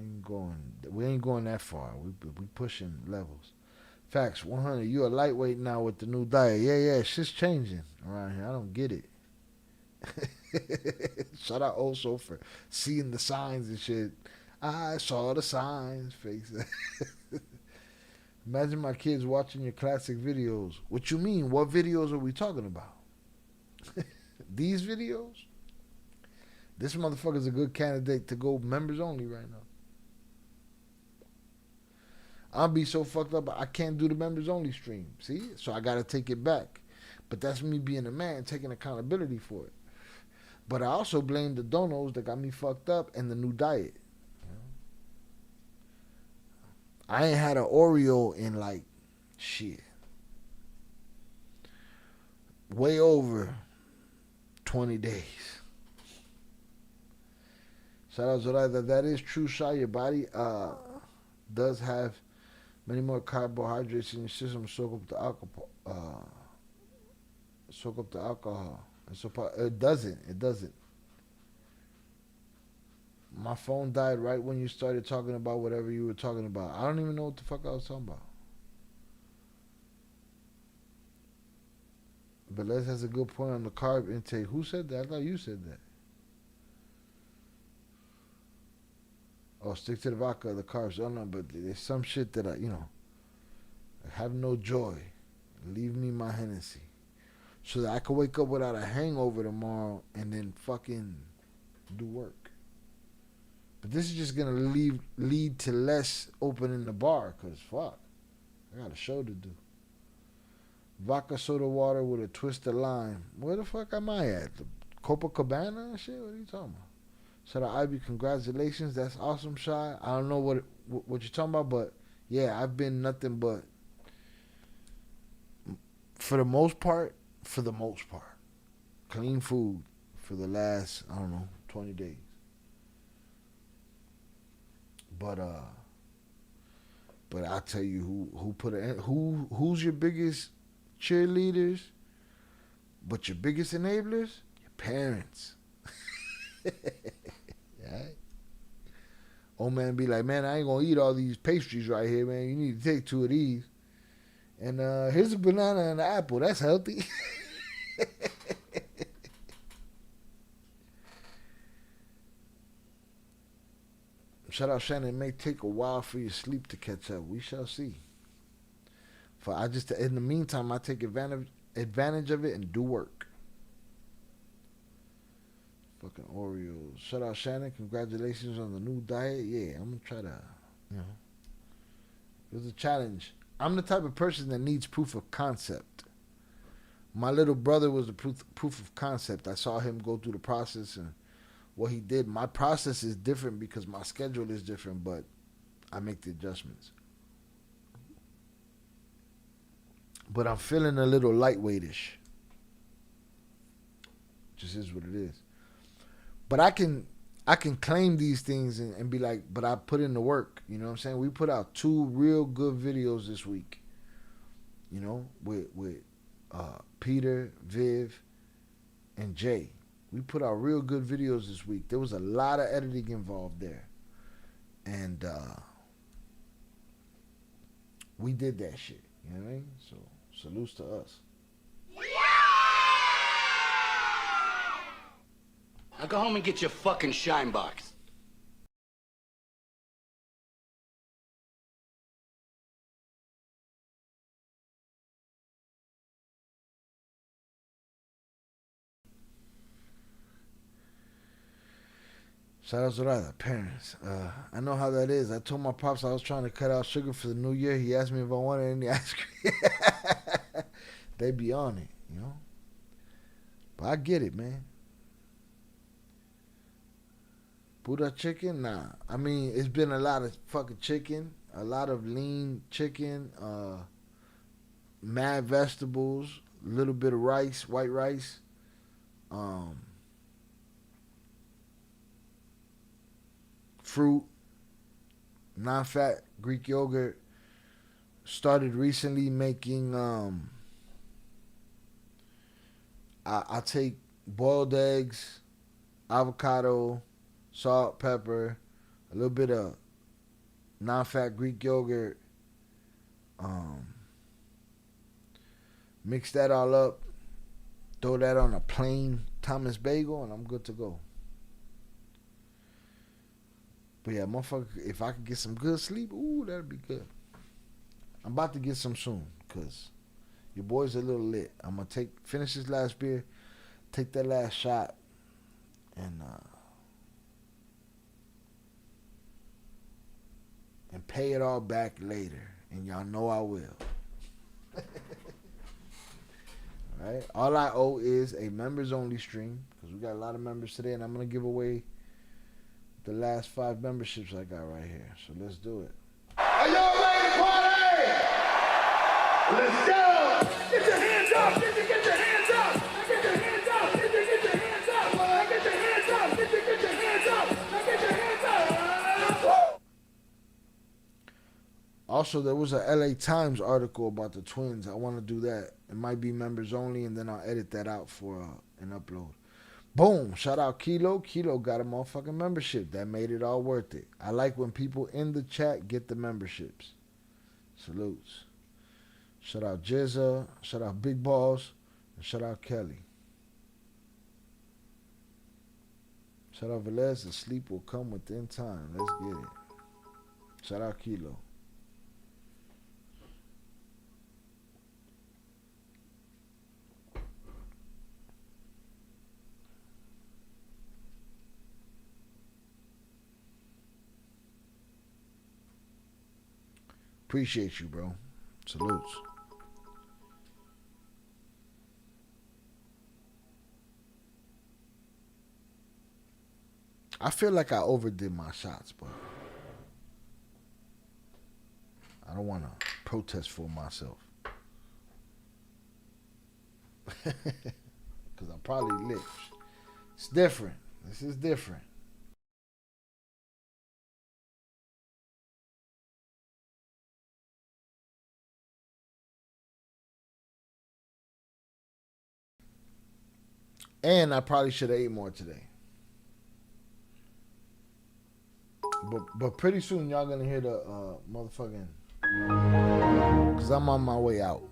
ain't going that far. We pushing levels. Facts, 100. You a lightweight now with the new diet. Yeah, shit's changing around here. I don't get it. Shout out also for seeing the signs and shit. I saw the signs. Face. Imagine my kids watching your classic videos. What you mean? What videos are we talking about? These videos? This motherfucker's a good candidate to go members only right now. I'll be so fucked up I can't do the members only stream. See? So I gotta take it back. But that's me being a man, taking accountability for it. But I also blame the donos that got me fucked up and the new diet. I ain't had an Oreo in like shit. Way over 20 days. Shout out Zoraida. That is true, Shy. Your body does have many more carbohydrates in your system. Soak up the alcohol. It doesn't. My phone died right when you started talking about whatever you were talking about. I don't even know what the fuck I was talking about. But Les has a good point on the carb intake. Who said that? I thought you said that. Oh, stick to the vodka, the carbs. Oh, no, but there's some shit that I have no joy. Leave me my Hennessy. So that I can wake up without a hangover tomorrow and then fucking do work. But this is just going to lead to less opening the bar because, fuck, I got a show to do. Vodka soda water with a twist of lime. Where the fuck am I at? The Copacabana and shit? What are you talking about? Shout out Ivy, congratulations. That's awesome, Shy. I don't know what you're talking about, but yeah, I've been nothing but for the most part, clean food for the last, I don't know, 20 days. But I tell you who's your biggest cheerleaders, but your biggest enablers? Your parents. Right? Old man be like, man, I ain't gonna eat all these pastries right here, man. You need to take 2 of these. And here's a banana and an apple. That's healthy. Shout out Shannon. It may take a while for your sleep to catch up. We shall see. In the meantime, I take advantage of it and do work. Fucking Oreos. Shout out Shannon. Congratulations on the new diet. Yeah, I'm gonna try to, it was a challenge. I'm the type of person that needs proof of concept. My little brother was the proof of concept. I saw him go through the process and what he did. My process is different because my schedule is different, but I make the adjustments. But I'm feeling a little lightweightish. Just is what it is. But I can claim these things and be like, but I put in the work. You know what I'm saying? We put out 2 real good videos this week. You know, with Peter, Viv, and Jay. We put out real good videos this week. There was a lot of editing involved there. And we did that shit. You know what I mean? So, salutes to us. Now go home and get your fucking shine box. Shout out to the parents. I know how that is. I told my pops I was trying to cut out sugar for the new year. He asked me if I wanted any ice cream. They be on it, you know. But I get it, man. Buddha chicken? Nah. I mean, it's been a lot of fucking chicken. A lot of lean chicken. Mad vegetables. A little bit of rice. White rice. Fruit. Non-fat Greek yogurt. Started recently making... I take boiled eggs. Avocado. Salt, pepper, a little bit of non-fat Greek yogurt. Mix that all up. Throw that on a plain Thomas bagel, and I'm good to go. But yeah, motherfucker, if I could get some good sleep, ooh, that'd be good. I'm about to get some soon, because your boy's a little lit. I'm going to finish this last beer, take that last shot, and pay it all back later. And y'all know I will. Alright? All I owe is a members only stream. Because we got a lot of members today. And I'm going to give away the last 5 memberships I got right here. So let's do it. Are y'all ready to party? Let's go! Get your hands up! Get your hands up! Get your hands up! Get your hands up! Get your hands up! Get your hands up! Get your hands up! Also, there was a LA Times article about the twins. I want to do that. It might be members only, and then I'll edit that out for an upload. Boom. Shout out Kilo. Kilo got a motherfucking membership. That made it all worth it. I like when people in the chat get the memberships. Salutes. Shout out Jizza. Shout out Big Balls. And shout out Kelly. Shout out Velez. The sleep will come within time. Let's get it. Shout out Kilo. Appreciate you, bro. Salutes. I feel like I overdid my shots, but I don't want to protest for myself. Because I probably lit. It's different. This is different. And I probably should have ate more today. But pretty soon y'all gonna hear the motherfucking, cause I'm on my way out.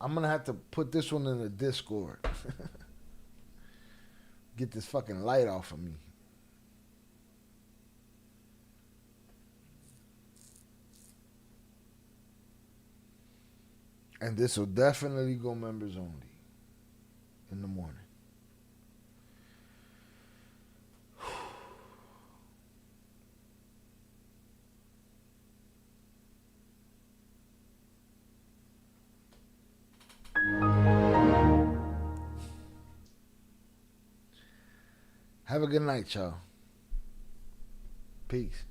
I'm gonna have to put this one in the Discord. Get this fucking light off of me. And this will definitely go members only in the morning. Have a good night, y'all. Peace.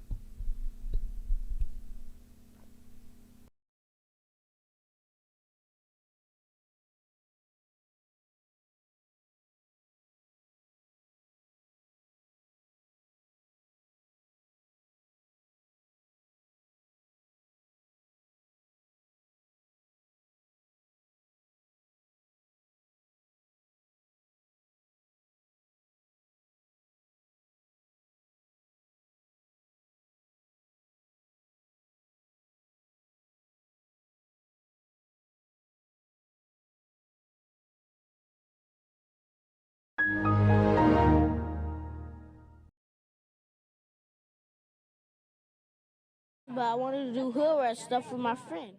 But I wanted to do hood rat stuff for my friend.